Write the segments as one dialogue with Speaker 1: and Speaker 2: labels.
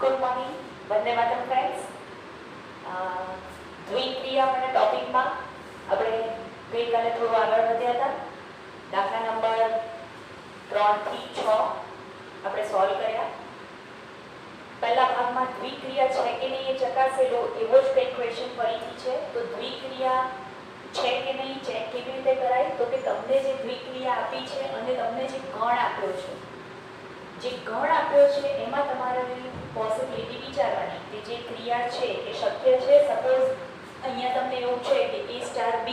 Speaker 1: Good morning Vande Mataram friends. દ્વિક્રિયાના ટોપિકમાં આપણે ગઈકાલે થોડું આગળ વધ્યા હતા. દાખલા નંબર 3 થી 6 આપણે સોલ્વ કર્યા. પહેલા ભાગમાં દ્વિક્રિયા છે કે નહીં એ ચકાસેલો એવો જ કંઈક ક્વેશ્ચન ફરીથી છે. તો દ્વિક્રિયા છે કે નહીં ચેક કેવી રીતે કરાય? તો કે તમને જે દ્વિક્રિયા આપી છે અને તમને જે ગણ આપ્યો છે, જે ગણ આપ્યો છે એમાં તમારે પોસિબિલિટી વિચારવાની કે જે ક્રિયા છે એ શક્ય છે. સપોઝ અહીંયા તમને એવું છે કે a સ્ટાર b,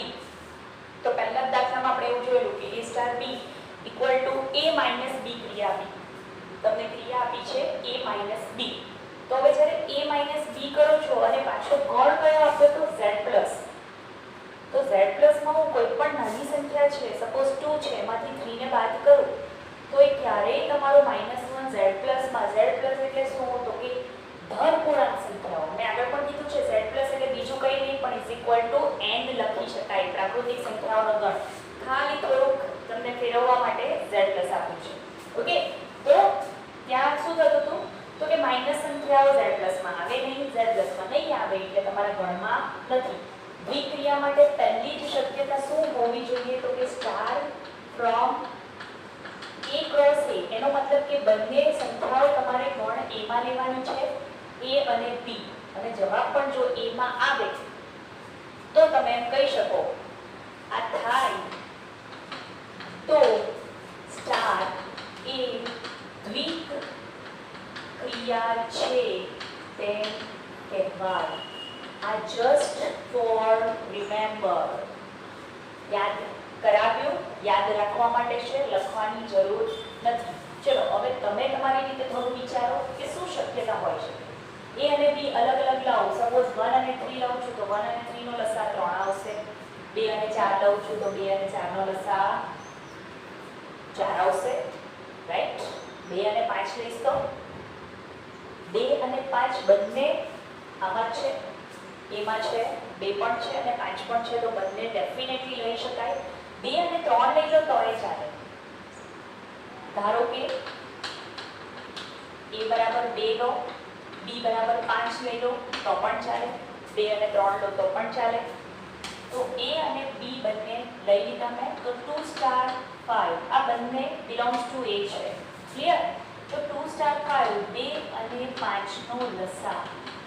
Speaker 1: તો પહેલા જ દાખલામાં આપણે એવું જોયેલું કે a star b equal to a minus b ક્રિયા આપી. તમને ક્રિયા આપી છે a માઇનસ b. તો હવે જ્યારે a માઇનસ b કરો છો અને પાછો ગણ કયો આપ્યો તો z પ્લસ. તો z પ્લસમાં હું કોઈ પણ નાની સંખ્યા છે, સપોઝ 2 છે, એમાંથી 3 ને બાદ કરું તો એ ક્યારેય તમારો -1 z પ્લસમાં, z પ્લસ એટલે શું? તો કે ધન પૂર્ણાંક સંખ્યાઓ. મેં આગળ પણ કીધું છે z પ્લસ એટલે બીજું કંઈ નહીં પણ ઇઝ ઇક્વલ ટુ n લખી શકાય, પ્રાકૃતિક સંખ્યાઓનો ગણ. ખાલી થોડુંક તમને ફેરવવા માટે z પ્લસ આપ્યું છે. ઓકે, તો ત્યાં શું થતું હતું? તો કે માઇનસ સંખ્યાઓ z પ્લસમાં આવે નહીં, z પ્લસમાં નહીં આવે એટલે તમારા ગણમાં નથી. દ્વિક્રિયા માટે પહેલી જ શક્યતા શું હોવી જોઈએ? તો કે star from a cross a. એનો મતલબ કે બંને સંખ્યાઓ તમારે ગણ a માં લેવાની છે, a અને b. અને જવાબ પણ જો a માં આવે તો તમે એમ કહી શકો આ થાય તો સ્ટાર a દ્વિક્રિયા છે તેમ કહેવાય. આ જસ્ટ ફોર રિમેમ્બર, યાદ કરાવ્યું, યાદ રાખવા માટે છે, લખવાની જરૂર નથી. ચલો હવે તમે તમારી રીતે થોડું વિચારો કે શું શક્યતા હોય છે. a અને b અલગ અલગ લાવો. સપોઝ 1 અને 3 લઉં છું તો 1 અને 3 નો લસા 3 આવશે. 2 અને 4 લઉં છું તો 2 અને 4 નો લસા 4 આવશે, રાઈટ? 2 અને 5 લઈશ તો 2 અને 5 બંને આમાં છે, એમાં છે, 2 પણ છે અને 5 પણ છે, તો બંને ડેફિનેટલી લઈ શકાય. 2 અને 3 લઈ લો તોય ચાલે. ધારો કે a બરાબર 2 લો, b બરાબર 5 લઈ લો તો પણ ચાલે, 2 અને 3 લો તો પણ ચાલે. તો a અને b બંને લઈ લીધા મેં. તો 2 સ્ટાર 5 આ બંને બિલોંગ્સ ટુ a છે. ક્લિયર? તો 2 સ્ટાર 5 2 અને 5 નો લસા.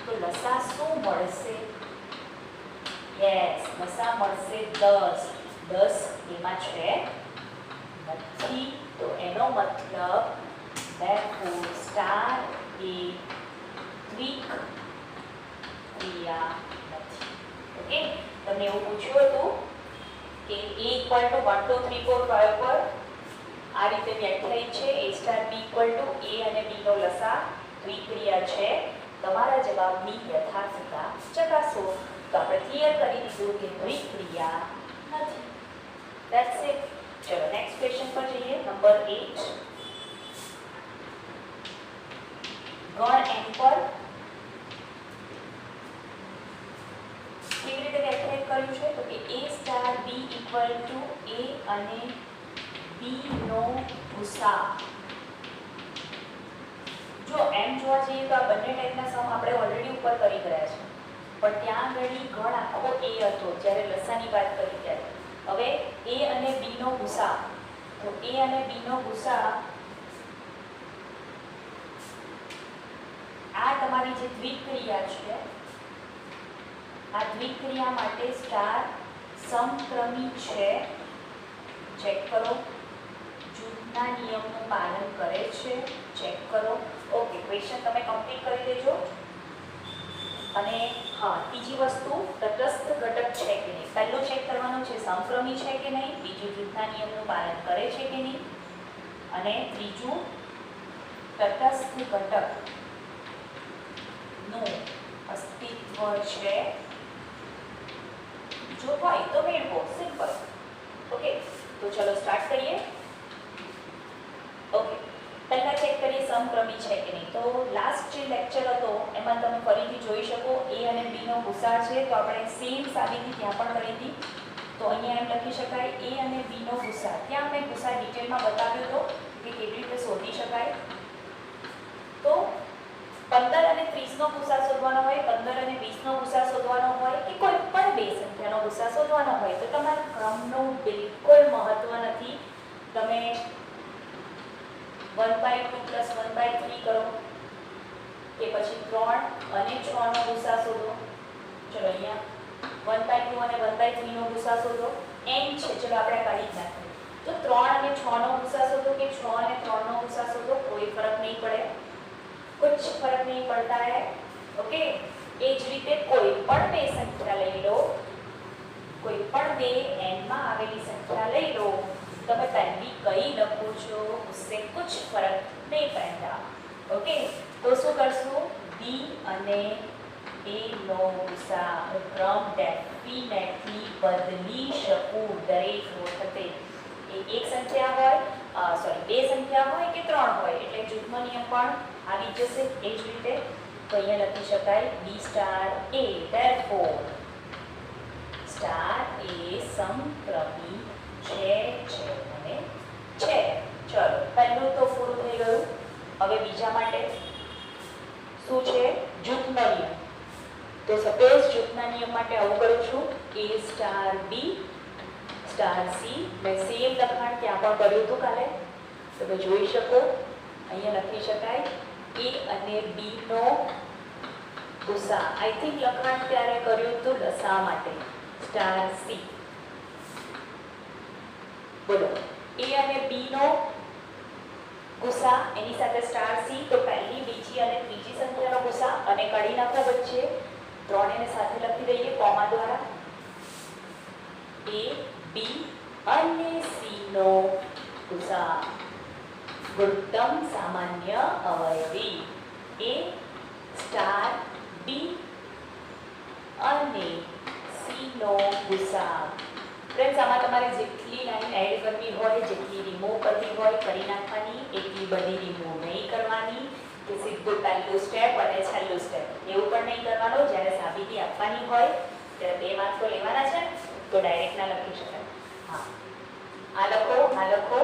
Speaker 1: તો લસા શું મળશે? યસ, લસા મળશે 10. 10 એમાં છે નથી, તો એનો મતલબ therefore સ્ટાર એ દ્વિક્રિયા નથી. ઓકે, તમને એવું પૂછ્યું હતું કે a ઇક્વલ ટુ 1 2 3 4 5 પર આ રીતે વ્યાખ્યાયિત છે a star b equal to a અને b નો લસા દ્વિક્રિયા છે. તમારા જવાબની યથાર્થતા ચકાસો. તો આપણે ક્લિયર કરી દીધું કે દ્વિક્રિયા નથી. That's it. ચલો નેક્સ્ટ ક્વેશ્ચન પર જઈએ. નંબર 8. ગણ n પર કેવી રીતે વ્યાખ્યાયિત કર્યું છે? તો કે a star b equal to a અને b નો ગુસા. જો એમ જોવા જઈએ તો આ બંને ટાઈપના સમ આપણે ઓલરેડી ઉપર કરી ગયા છે, પણ ત્યાં આગળ ગણ આખો a હતો જ્યારે લસાની વાત કરી ત્યારે. હવે a અને b નો ગુસા. તો a અને b નો ગુસા આ તમારી જે દ્વિક્રિયા છે, આ દ્વિક્રિયા માટે સ્ટાર સમક્રમી છે. ચેક કરો. જૂથના નિયમનું પાલન કરે છે. ચેક કરો. ઓકે, ક્વેશ્ચન તમે કમ્પ્લીટ કરી દેજો. અને હા, ત્રીજી વસ્તુ તટસ્થ ઘટક છે કે નહીં. પહેલું ચેક કરવાનું છે સમક્રમી છે કે નહીં, બીજું જૂથના નિયમનું પાલન કરે છે કે નહીં, અને ત્રીજું તટસ્થ ઘટકનું અસ્તિત્વ છે. જો હોય તો મેળવો. સિમ્પલ. ઓકે, તો ચલો સ્ટાર્ટ કરીએ. ઓકે, પહેલા ચેક કરીએ સમક્રમી છે કે નહીં. તો લાસ્ટ જે લેક્ચર હતો એમાં તમે ફરીથી જોઈ શકો a અને b નો ગુસા છે, તો આપણે સેમ સાબિતી ત્યાં પણ કરી હતી. તો અહીંયા એમ લખી શકાય a અને b નો ગુસા. ત્યાં મેં ગુસા ડિટેલમાં બતાવ્યો હતો કે કેવી રીતે શોધી શકાય. તો 15 અને 30 નો ગુસા શોધવાનો હોય, 15 અને 20 નો ગુસા શોધવાનો હોય કે કોઈ પણ બે સંખ્યાનો ગુસા શોધવાનો હોય તો તમારા ક્રમનું બિલકુલ મહત્વ નથી. તમે 1/2 + 1/3 કરો કે પછી 3 અને 6 નો ગુસા શોધો. ચલો અહીંયા 1/2 અને 1/3 નો ગુસા શોધો. n છે, ચલો આપણે કાઢી જ નાખીએ. તો 3 અને 6 નો ગુસા શોધો કે 6 અને 3 નો गुस्सा शोधो, कोई फर्क नहीं पड़े, कुछ फर्क नहीं पड़ता है. ओके. એ જ રીતે કોઈ પણ બે સંખ્યા લઈ લો, કોઈ પણ બે n માં આવેલી સંખ્યા લઈ લો, તમે પહેલી કઈ લખો છો उससे कुछ फर्क नहीं पड़ता. ओके. તો શું કરશું? b અને a નો ગુસા ક્રમ ડેફિનેટલી બદલી શકું દરેક વખતે. એક સંખ્યા હોય સોરી બે સંખ્યા હોય કે ત્રણ હોય એટલે જૂથનો નિયમ પણ આવી જશે. એ જ રીતે તો અહીંયા લખી શકાય b star a, therefore star a સમક્રમી છે અને છે. ચલો પહેલું તો પૂરું થઈ ગયું. હવે બીજા માટે શું છે? જૂથનો નિયમ. તો સપોઝ જૂથના નિયમ માટે આવું કરું છું a star b star C. મેં સેમ લખાણ ત્યાં પણ કર્યું હતું કાલે, તમે જોઈ શકો. અહીંયા લખી શકાય a અને b નો ગુસા. આઈ થિંક લખાણ ત્યારે કર્યું હતું લસા માટે સ્ટાર સી. બોલો a અને b નો ગુસા એની સાથે સ્ટાર સી. તો પહેલી, બીજી અને ત્રીજી સંખ્યાનો ગુસા અને કાઢી નાખો વચ્ચે ત્રણેયને સાથે લખી દઈએ કોમા દ્વારા. a b અને c નો ગુસા. ગુણોત્તમ સામાન્ય અવયવી a સ્ટાર b અને c નો ગુસા. ફ્રેન્ડ્સ, આમાં તમારે જેટલી લાઈન એડ કરવી હોય, જેટલી રિમૂવ કરવી હોય કરી નાખવાની. એટલી બધી રિમૂવ નહીં કરવાની કે સીધું પહેલું સ્ટેપ અને છેલ્લું સ્ટેપ એવું પણ નહીં કરવાનું. જ્યારે સાબિતી આપવાની હોય ત્યારે 2 માર્ક તો લેવાના છે, તો ડાયરેક્ટ ના લખી શકાય. હા, આ લખો, આ લખો,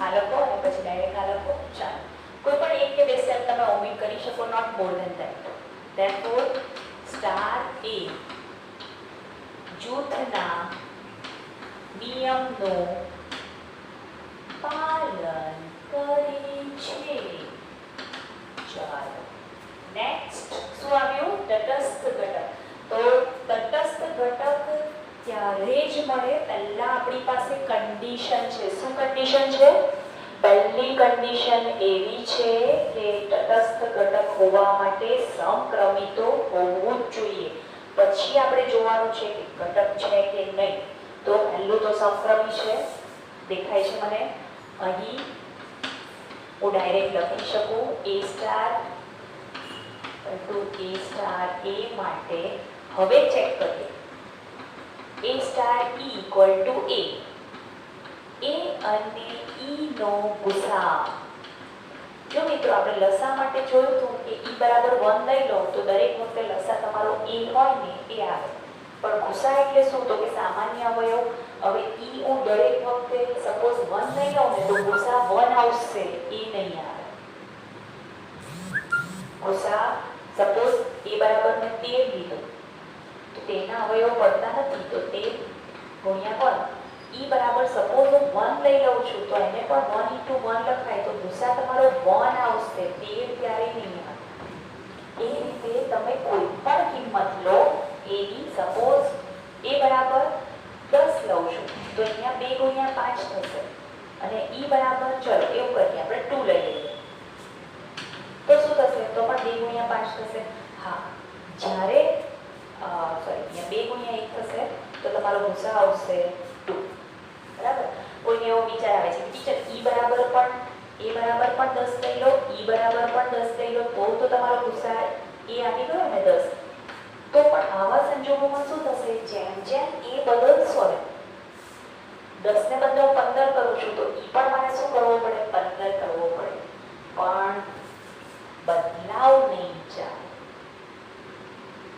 Speaker 1: આ લખો અને પછી ડાયરેક્ટ આ લખો. ચાલો, કોઈ પણ એક કે બે સ્ટેપ તમે ઓમિટ કરી શકો, not more than that. Therefore star a જૂથના નિયમનો પાલન કરે છે. ચાલો નેક્સ્ટ શું આવ્યું? તટસ્થ ઘટક. તો તટસ્થ ઘટક ત્યારે જ મળે પહેલા આપણી પાસે કન્ડિશન છે. શું કન્ડિશન છે? પહેલી કન્ડિશન એવી છે કે તટસ્થ ઘટક હોવા માટે સમક્રમી તો હોવું જ જોઈએ. પછી આપણે જોવાનું છે કે ઘટક છે કે નહીં. તો પહેલું તો સમક્રમી છે, દેખાય છે મને અહીં. હું ડાયરેક્ટ લખી શકું a star to a star a માટે. હવે ચેક કરીએ a star e equal to a. a અને e નો ગુસા. જો મિત્રો આપણે લસા માટે જોયું હતું કે e બરાબર 1 લઈ લો તો દરેક વખતે લસા તમારો a હોય ને એ આવે. પણ ગુસા એટલે શું? તો કે સામાન્ય અવયવ. હવે e હું દરેક વખતે સપોઝ 1 લઈ લઉં ને તો ગુસા 1 આવશે, એ નહીં આવે. ગુસા સપોઝ a બરાબર મેં 13 લીધો તો તેના અવયવ પડતા નથી, તો 13 ગુણ્યા 1. e બરાબર સપોઝ હું 1 લઈ લઉં છું તો એને પણ 1 * 1 લખાય, તો ગુસા તમારો 1 આવશે, 13 ત્યારે નહીં આવે. એ રીતે તમે કોઈ પણ કિંમત લો એની. સપોઝ a બરાબર 10 લઉં છું તો અહીંયા 2 ગુણ્યા 5 થશે અને e બરાબર, ચલો એવું કરીએ આપણે 2 લઈ લઈએ તો શું થશે? તો પણ 2 ગુણ્યા 5 થશે. હા, જ્યારે સોરી અહીંયા 2 ગુણ્યા 1 થશે તો તમારો ગુસા આવશે 2. બરાબર? કોઈને એવો વિચાર આવે છે કે ટીચર e બરાબર પણ 10 લઈ લો, e બરાબર પણ 10 લઈ લો તો તમારો ગુસા એ આવી ગયો ને 10. તો પણ આવા સંજોગોમાં શું થશે? જેમ જેમ એ બદલશો ને, 10 ને બદલે હું 15 કરું છું તો એ પણ મારે શું કરવો પડે? 15 કરવો પડે. પણ બદલાવ નહીં ચાલે.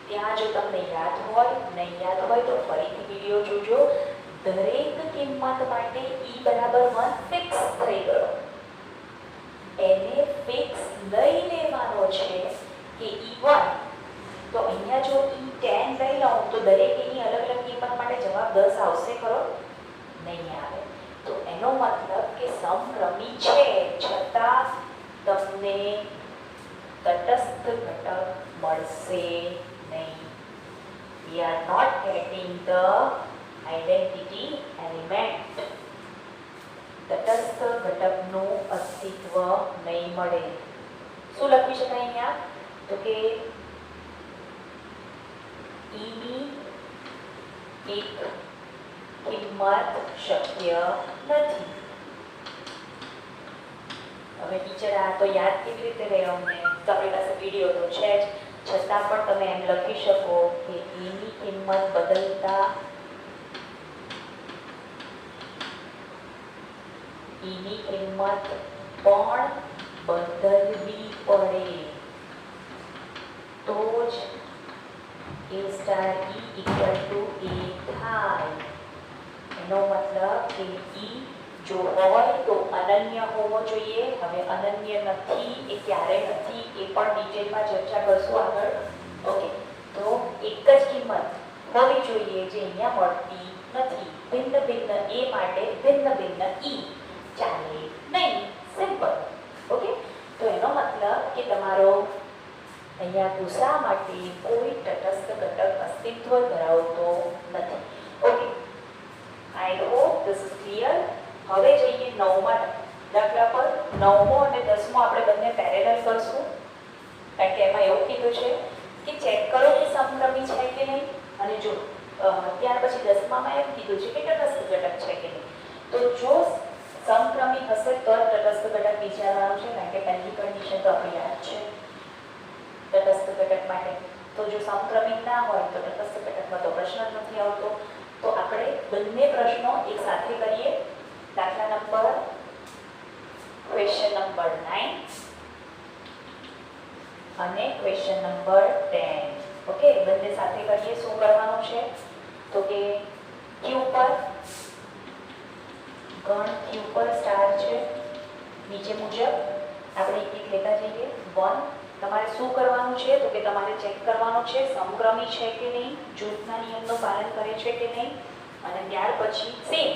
Speaker 1: ત્યાં જો તમને યાદ હોય, નહીં યાદ હોય તો ફરીથી વિડીયો જોજો. દરેક કિંમત માટે e બરાબર 1 ફિક્સ થઈ ગયો. એને ફિક્સ લઈ લેવાનો છે કે E1, તો અહીંયા જો E10 લઈ લઉં તો દરેક એની અલગ અલગ કિંમત માટે જવાબ 10 આવશે ખરો? નહીં આવે. તો એનો મતલબ કે સમક્રમી છે છતાં તમને તટસ્થ ઘટક મળશે નહીં. We are not getting the identity element. તટસ્થ ઘટકનું અસ્તિત્વ નહીં મળે. શું લખી શકાય અહીંયા? તો કે ઈની એક કિંમત શક્ય નથી. હવે ટીચર આ તો યાદ કેવી રીતે રહે અમને? તમારી પાસે વિડીયો તો છે જ, છતાં પણ તમે એમ લખી શકો કે એની કિંમત બદલતા એની કિંમત પણ બદલવી પડે તો જ A star E equal to A થાય. એનો મતલબ કે E જો હોય તો અનન્ય હોવો જોઈએ. હવે અનન્ય નથી એ ક્યારે નથી એ પણ ડિટેલમાં ચર્ચા કરશું આગળ. ઓકે, તો એક જ કિંમત હોવી જોઈએ જે અહીંયા મળતી નથી. ભિન્ન ભિન્ન A માટે ભિન્ન ભિન્ન E ચાલે નહીં. સિમ્પલ. ઓકે, તો એનો મતલબ કે તમારો અહીંયા ગુસા માટે કોઈ તટસ્થ ઘટક અસ્તિત્વ ધરાવતો નથી. Okay, I hope this is clear. હવે જઈએ 9મા દાખલા પર. 9મો અને 10મો આપણે બંને પેરેલલ કરશું, કારણ કે એમાં એવું કીધું છે કે ચેક કરો કે સમક્રમી છે કે નહીં. અને જો ત્યાર પછી 10મામાં એમ કીધું છે કે તટસ્થ ઘટક છે કે નહીં. તો જો સમક્રમી હશે તો તટસ્થ ઘટક વિચારવાનું છે, કારણ કે પહેલી કન્ડિશન તો આપણે યાદ છે તટસ્થ ઘટક માટે. તો જો સમક્રમિક ના હોય તો તટસ્થ ઘટકમાં તો પ્રશ્ન જ નથી આવતો. તો આપણે બંને પ્રશ્નો એક સાથે કરીએ. દાખલા નંબર ક્વેશ્ચન નંબર 9 અને ક્વેશ્ચન નંબર 10. ઓકે, બંને સાથે કરીએ. શું કરવાનું છે? તો કે Q પર ગણ Q પર સ્ટાર છે નીચે મુજબ આપણે એક લેતા જઈએ. 1 તમારે શું કરવાનું છે? તો કે તમારે ચેક કરવાનું છે સમક્રમી છે કે નહીં, જૂથના નિયમનું પાલન કરે છે કે નહીં. અને ત્યાર પછી સેમ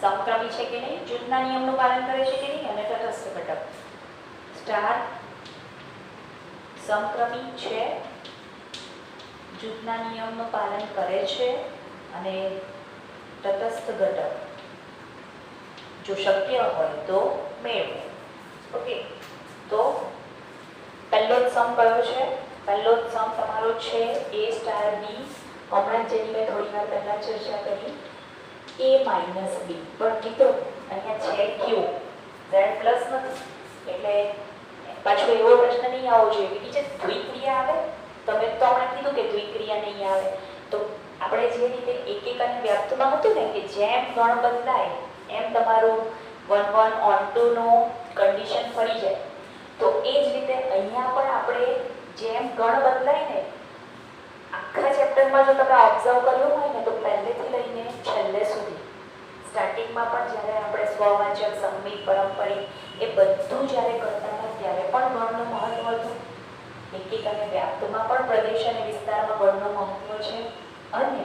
Speaker 1: સમક્રમી છે કે નહીં, જૂથના નિયમનું પાલન કરે છે કે નહીં. અને તટસ્થ ઘટક સ્ટાર સમક્રમી છે, જૂથના નિયમનું પાલન કરે છે અને તટસ્થ ઘટક જો શક્ય હોય તો મેળવો. ઓકે, તો પહેલો જ સમ કયો છે? પહેલો જ સમ તમારો છે A સ્ટાર B. હમણાં જેની મેં થોડી વાર પહેલા ચર્ચા કરી A માઇનસ B. પણ મિત્રો અહીંયા છે Q, Z પ્લસ નથી. એટલે પાછો એવો પ્રશ્ન નહીં આવવો જોઈએ કે ટીચર દ્વિક્રિયા આવે. તમે તો હમણાં કીધું કે દ્વિક્રિયા નહીં આવે. તો આપણે જે રીતે એક અને વ્યાપ્તમાં હતું ને કે જેમ ગણ બદલાય એમ તમારું 1 1 on 2 નો કન્ડિશન ફરી જાય. તો એ જ રીતે અહીંયા પણ આપણે જેમ ગણ બદલાય ને આખા ચેપ્ટરમાં જો તમે ઓબ્ઝર્વ કર્યું હોય ને તો પહેલેથી લઈને છેલ્લે સુધી સ્ટાર્ટિંગમાં પણ જ્યારે આપણે સ્વવાચક, સંમિત, પારંપરિક એ બધું જ્યારે કરતા હતા ત્યારે પણ ગણનું મહત્વ હતું. એક અને વ્યાપ્તમાં પણ પ્રદેશ અને વિસ્તારમાં ગણનું મહત્વ છે. અને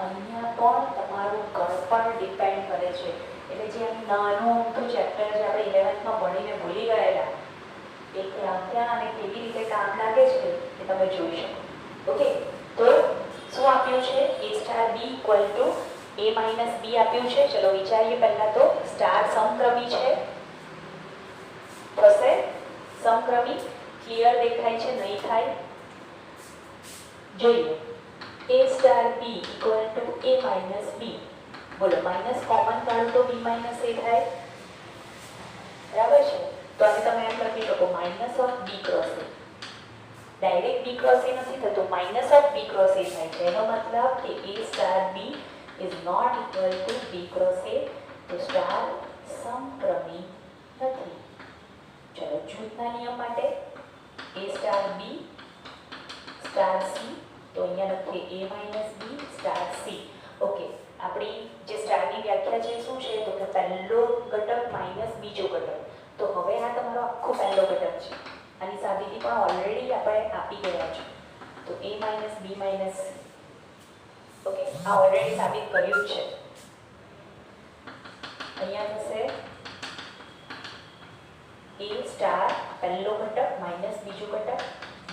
Speaker 1: અહીંયા પણ તમારું ગણ પણ ડિપેન્ડ કરે છે. એટલે જે નાનું અમથું ચેપ્ટર જે આપણે 11thમાં ભણીને ભૂલી ગયેલા એ ક્યાં અને કેવી રીતે કામ લાગે છે એ તમે જોઈ શકો. ઓકે, તો શું આપ્યું છે? A star B equal to A minus B આપ્યું છે. ચલો વિચારીએ. પહેલા તો સ્ટાર સમક્રમી છે, થશે સમક્રમી. ક્લિયર દેખાય છે? નહીં થાય? જોઈએ. A star B equal to A minus B. બોલો, માઇનસ કોમન કાઢો તો B માઇનસ A થાય. બરાબર છે? તો આને તમે એમ લખી શકો minus of B cross A. Direct B cross A નથી થતો, minus of B cross A થાય છે. એનો મતલબ કે A star B is not equal to B cross A. તો સ્ટાર સમક્રમી નથી. ચલો જૂથના નિયમ માટે A star B star C. તો અહીંયા લખીએ A minus B star C. Okay, આપણી જે સ્ટારની વ્યાખ્યા છે શું છે? તો કે પહેલો ઘટક માઇનસ બીજો ઘટક. તો હવે આ તમારો આખો પહેલો ઘટક છે આની સાબિતી પણ ઓલરેડી આપણે આપી ગયા છે. તો a minus b minus, okay, આ ઓલરેડી સાબિત કર્યું છે. અહીંયા થશે a સ્ટાર પહેલો ઘટક માઇનસ બીજો ઘટક.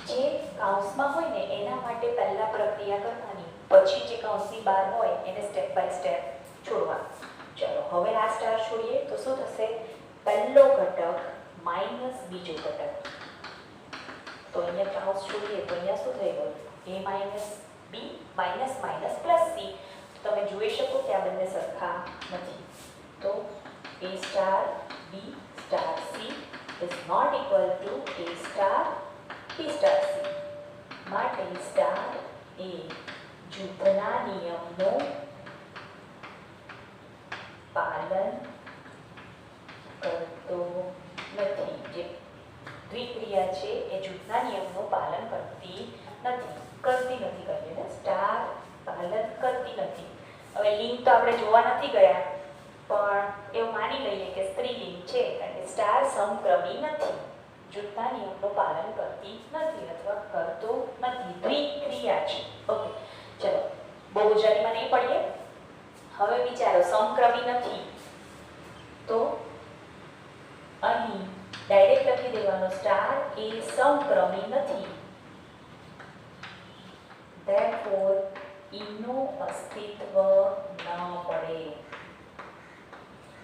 Speaker 1: જે કૌંસમાં હોય ને એના માટે પહેલા પ્રક્રિયા કરવાની, પછી જે કૌંસની બહાર હોય એને સ્ટેપ બાય સ્ટેપ છોડવા. ચલો હવે આ સ્ટાર છોડીએ તો શું થશે? પહેલો ઘટક માઇનસ બીજો ઘટક. તો અહીંયા કૌંસ છોડીએ તો અહીંયા શું થઈ ગયું? a minus b minus minus plus c. તમે જોઈ શકો કે આ બંને સરખા નથી. તો a star b star c is not equal to a star b star c. માટે સ્ટાર એ જૂથના નિયમનો પાલન કરતો નથી. જે દ્વિક્રિયા છે એ જૂથના નિયમનું પાલન કરતી નથી કહીએ ને, સ્ટાર પાલન કરતી નથી. હવે લિંગ તો આપણે જોવા નથી ગયા, પણ એવું માની લઈએ કે સ્ત્રીલિંગ છે કારણ કે સ્ટાર સમક્રમી નથી, જૂથના નિયમનું પાલન કરતી નથી અથવા કરતો નથી, દ્વિક્રિયા છે. ઓકે, ચલો બહુ જલ્દીમાં નહીં પડીએ. હવે વિચારો સમક્રમી નથી તો અહીં ડાયરેક્ટ લખી દેવાનો સ્ટાર એ સમક્રમી નથી. therefore ઈનું અસ્તિત્વ ન પડે.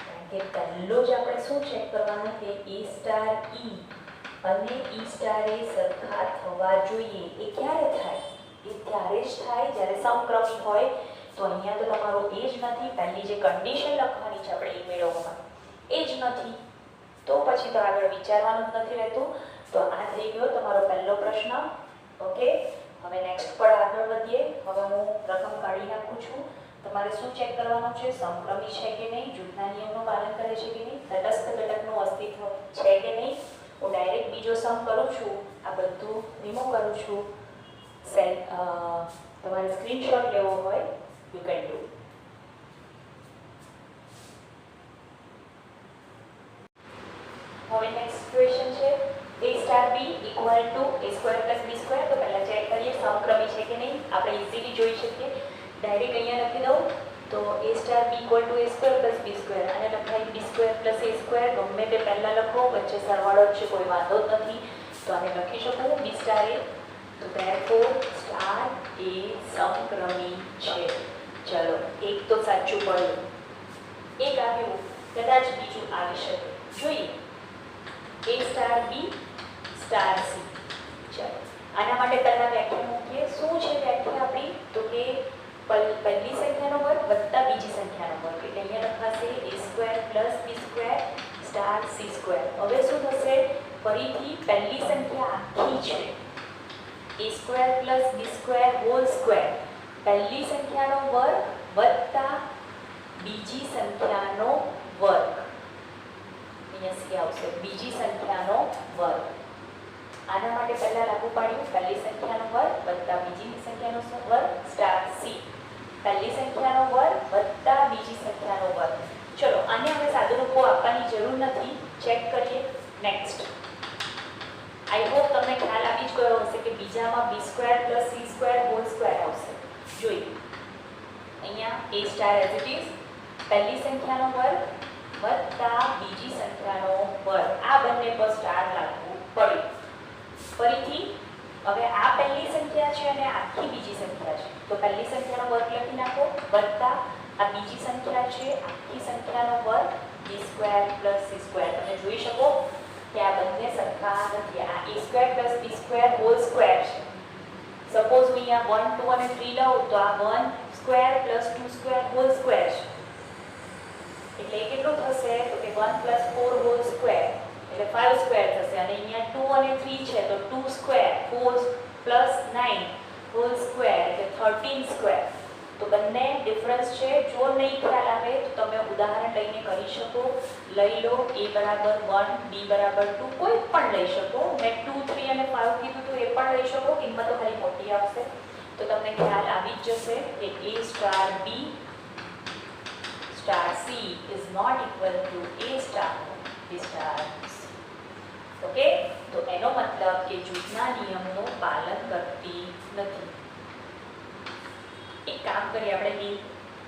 Speaker 1: કારણ કે પહેલો જ આપણે શું ચેક કરવાનું કે a સ્ટાર e અને e સ્ટાર એ સરખા થવા જોઈએ. એ ક્યારે થાય? એ ત્યારે જ થાય જ્યારે સમક્રમી હોય. તો અહીંયા તો તમારો એ જ નથી. પહેલી જે કન્ડિશન લખવાની છે આપણે એ મેળવવામાં એ જ નથી, તો પછી તો આગળ વિચારવાનું જ નથી રહેતું. તો આ થઈ ગયો તમારો પહેલો પ્રશ્ન. ઓકે, હવે નેક્સ્ટ પર આગળ વધીએ. હવે હું રકમ કાઢી નાખું છું. તમારે શું ચેક કરવાનું છે? સમક્રમી છે કે નહીં, જૂથના નિયમનું પાલન કરે છે કે નહીં, તટસ્થ ઘટકનું અસ્તિત્વ છે કે નહીં. હું ડાયરેક્ટ બીજો સમ કરું છું, આ બધું રિમૂવ કરું છું. તમારે સ્ક્રીનશોટ લેવો હોય યુ કેન ડુ. હવે નેક્સ્ટ ક્વેશ્ચન છે a star b equal to a square plus b square. તો પહેલા ચેક કરીએ સમક્રમી છે કે નહીં. આપણે ઇઝીલી જોઈ શકીએ. ડાયરેક્ટ અહીંયા લખી દઉં તો a star b equal to a square plus b square, અને લખાય b square plus a square. ગમે તે પહેલા લખો, વચ્ચે સરવાળો જ છે, કોઈ વાંધો જ નથી. તો આને લખી શકું b સ્ટાર a. તો therefore સ્ટાર એ સમક્રમી છે. ચલો એક તો સાચું પડ્યું, એક આવ્યું, કદાચ બીજું આવી શકે. જોઈએ a star b star c. ચલો આના માટે પહેલા વ્યાખ્યા મૂકીએ. શું છે વ્યાખ્યા આપણી? તો કે પહેલી સંખ્યાનો વર્ગ વત્તા બીજી સંખ્યાનો વર્ગ. એટલે અહીંયા લખાશે a square plus b square star c square. હવે શું થશે? ફરીથી પહેલી સંખ્યા આખી છે a square plus b square whole square. પહેલી સંખ્યાનો વર્ગ વત્તા બીજી સંખ્યાનો વર્ગ. અહીંયા સી આવશે, બીજી સંખ્યાનો વર્ગ. આના માટે પહેલા લાગુ પાડ્યું પહેલી સંખ્યાનો વર્ગ વત્તા બીજી સંખ્યાનો વર્ગ સ્ટાર સી. પહેલી સંખ્યાનો વર્ગ વત્તા બીજી સંખ્યાનો વર્ગ. ચલો આને હવે સાદુરૂપો આપવાની જરૂર નથી. ચેક કરીએ નેક્સ્ટ. આઈ હોપ તમને ખ્યાલ આવી જ ગયો હશે કે બીજામાં b square plus c square whole square આવશે. જોઈએ અહીંયા a star as it is, પહેલી સંખ્યાનો વર્ગ વત્તા બીજી સંખ્યાનો વર્ગ. આ બંને પર સ્ટાર લાગવું પડ્યું. ફરીથી હવે આ પહેલી સંખ્યા છે અને આખી બીજી સંખ્યા છે. તો પહેલી સંખ્યાનો વર્ગ લખી નાખો વત્તા આ બીજી સંખ્યા છે આખી સંખ્યાનો વર્ગ b square plus c square. તમે જોઈ શકો કે આ બંને સરખા નથી. આ a square plus b square whole square છે. સપોઝ હું અહીંયા 1 2 અને 3 લઉં તો આ 1 square plus 2 square whole square છે. એટલે એ કેટલું થશે? તો કે 1 પ્લસ 4 હોલ સ્ક્વેર એટલે 5 સ્ક્વેર થશે. અને અહીંયા 2 અને 3 છે તો 2 સ્ક્વેર 4 પ્લસ 9 હોલ સ્ક્વેર એટલે 13 સ્ક્વેર. તો બંને ડિફરન્સ છે. જો નહીં ખ્યાલ આવે તો તમે ઉદાહરણ લઈને કરી શકો. લઈ લો a બરાબર 1 b બરાબર 2, કોઈ પણ લઈ શકો. મેં 2 3 અને 5 કીધું તો એ પણ લઈ શકો. કિંમતો ખાલી મોટી આવશે તો તમને ખ્યાલ આવી જ જશે કે a star b star c is not equal to a star b star c. Okay, તો એનો મતલબ કે જૂથના નિયમનું પાલન કરતી નથી. એક કામ કરીએ આપણે લિંક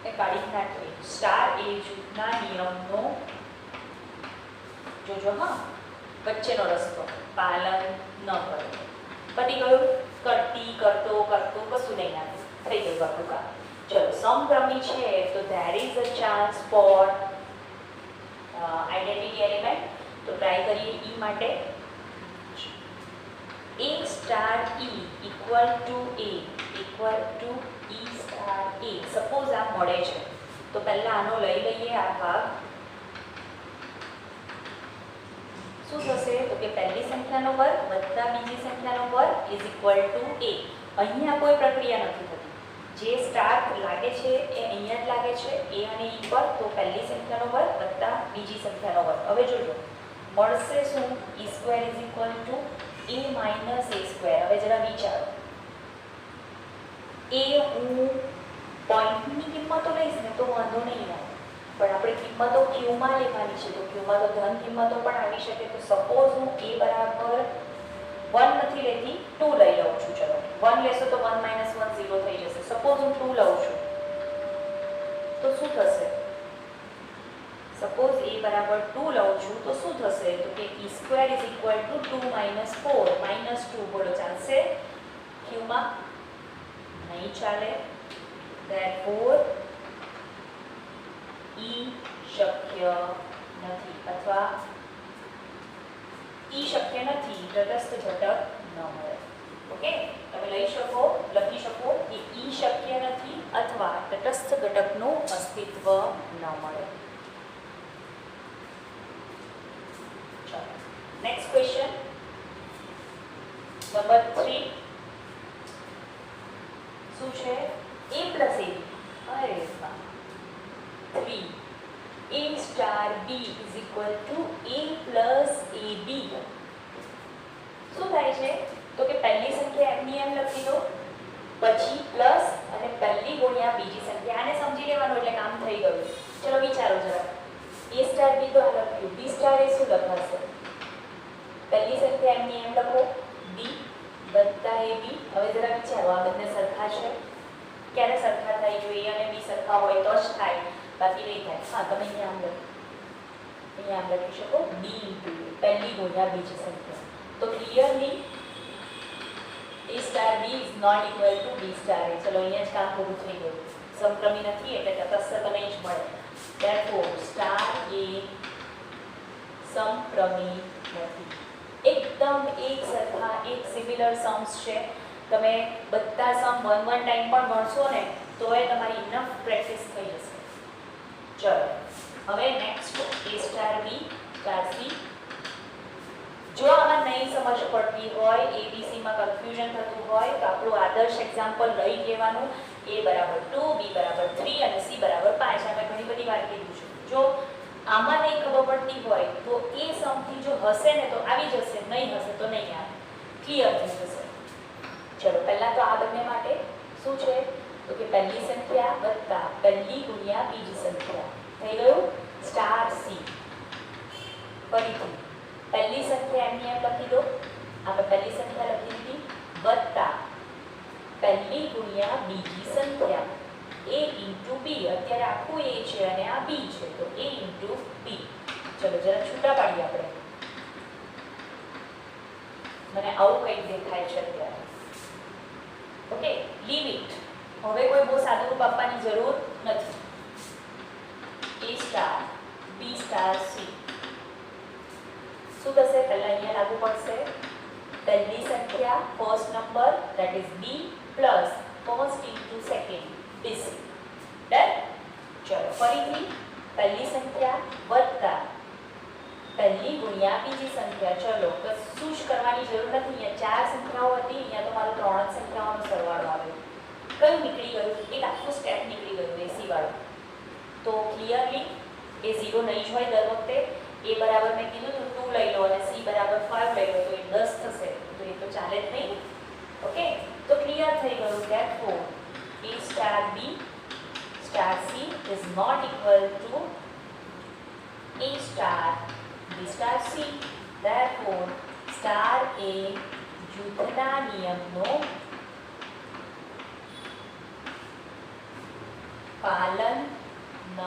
Speaker 1: એ કાઢી નાખીએ. સ્ટાર એ જૂથના નિયમનો જોજો હા વચ્ચેનો રસ્તો પાલન ન કરે. પતી ગયું. કરતી કરતો કરતો કશું નહીં આવે. થઈ ગયું આપણું કામ. ચલો સમક્રમી છે તો there is a chance for identity element. તો ટ્રાય કરીએ ઈ માટે. A star E equal to A equal to E star A. Suppose આ મળે છે તો પહેલા આનો લઈ લઈએ આ ભાગ. શું થશે તો કે પહેલી સંખ્યાનો વર્ગ વત્તા બીજી સંખ્યાનો વર્ગ ઇઝ ઇક્વલ ટુ A. અહીંયા કોઈ પ્રક્રિયા નથી થતી. જે સ્ટાર લાગે છે એ અહીંયા જ લાગે છે A અને E પર. તો પહેલી સંખ્યાનો વર્ગ વત્તા બીજી સંખ્યાનો વર્ગ. હવે જોજો મળશે શું E square is equal to A minus A square. હવે જરા વિચારો A હું પોઈન્ટની કિંમતો લઈશ ને તો વાંધો નહીં આવે, પણ આપણે કિંમતો ક્યુમાં લેવાની છે તો ક્યુમાં તો ધન કિંમતો પણ આવી શકે. તો સપોઝ હું A બરાબર 1 નથી લેતી 2 લઈ લઉં છું. ચલો 1 લેશો તો 1 માઇનસ 1 0 થઈ જશે. સપોઝ હું 2 લઉં છું તો શું થશે? સપોઝ A બરાબર 2 લઉં છું તો શું થશે તો કે E square is equal to 2 minus 4 minus 2. બોલો ચાલશે ક્યુમાં? નહીં ચાલે. therefore E શક્ય નથી અથવા E શક્ય નથી. તટસ્થ ઘટક ન મળે. ઓકે, તમે લખી શકો કે E શક્ય નથી અથવા તટસ્થ ઘટકનું અસ્તિત્વ ન મળે. ચાલો નેક્સ્ટ ક્વેશ્ચન નંબર 3. શું છે? A plus AB. અરે વાહ. 3 A star B is equal to A plus AB. શું થાય છે તો કે પહેલી સંખ્યા એમની એમ લખી દો, પછી પ્લસ અને પહેલી ગુણ્યા બીજી સંખ્યા. આને સમજી લેવાનું એટલે કામ થઈ ગયું. ચલો વિચારો જરા. A સ્ટાર B તો આ લખ્યું, B સ્ટાર એ શું લખાશે? પહેલી સંખ્યા એમની એમ લખો B વત્તા AB. હવે જરા વિચારો આ બંને સરખા છે? ક્યારે સરખા થાય? જો A અને B સરખા હોય તો જ થાય, બાકી નહીં થાય. હા, તમે અહીંયા આમ લખી શકો B ઇન્ટુ પહેલી ગુણ્યા બીજી સંખ્યા. તો clearly A star B is not equal to B star A. ચલો અહીંયા જ કામ પૂરું થઈ ગયું. સમક્રમી નથી એટલે તટસ્થ તો નહીં જ મળે. therefore સ્ટાર A સમક્રમી નથી. એકદમ એક સરખા એક સિમિલર સમ્સ છે. તમે બધા સમ 1 ટાઈમ પણ ગણશો ને તો એ તમારી ઇનફ પ્રેક્ટિસ થઈ જશે. ચલો હવે next A star B star C. જો આમાં નહીં સમજ પડતી હોય, ABC માં કન્ફ્યુઝન થતું હોય તો આપણું આદર્શ એક્ઝામ્પલ લઈ લેવાનું. A બરાબર 2 B બરાબર 3 અને C બરાબર 5. અમે ઘણી બધી વાર કીધું છે. જો આમાં નહીં ખબર પડતી હોય તો એ સમથી જો હશે ને તો આવી જશે, નહીં હશે તો નહીં આવે. ક્લિયર થઈ જશે. ચલો પહેલા તો આ બંને માટે શું છે તો કે પહેલી સંખ્યા વત્તા પહેલી ગુણ્યા બીજી સંખ્યા. થઈ ગયું સ્ટાર C. ફરીથી પહેલી સંખ્યા એમની એમ લખી દો. આપણે પહેલી સંખ્યા લખી દીધી વત્તા પહેલી ગુણ્યા બીજી સંખ્યા A ઇન્ટુ B. અત્યારે આખું A છે અને આ B છે તો A ઇન્ટુ B. ચલો જરા છૂટા પાડીએ આપણે. મને આવું કંઈક દેખાય છે અત્યારે. Okay, leave it. હવે કોઈ બહુ સાદું રૂપ આપવાની જરૂર નથી. A star B star C. શું થશે? પહેલા અહીંયા લાગુ પડશે પહેલી સંખ્યા first number that is B plus first into second BC. Done. ચલો ફરીથી પહેલી સંખ્યા વત્તા પહેલી ગુણ્યા બીજી સંખ્યા. ચલો કશું જ કરવાની જરૂર નથી. અહીંયા 4 સંખ્યાઓ હતી, અહીંયા તો મારો 3 જ સંખ્યાઓનો સરવાળો આવ્યો. કયું નીકળી ગયું? એક આખું સ્ટેપ નીકળી ગયું AC વાળું. તો ક્લિયરલી એ 0 નહીં જ હોય દર વખતે. A બરાબર મેં કીધું તો 2 લઈ લો અને C બરાબર 5 લઈ લો તો એ 10 થશે. તો એ તો ચાલે જ નહીં. ઓકે, તો ક્લિયર થઈ ગયું. therefore A star B star C is not equal to A star B star C. Therefore star એ જૂથના નિયમનું પાલન ન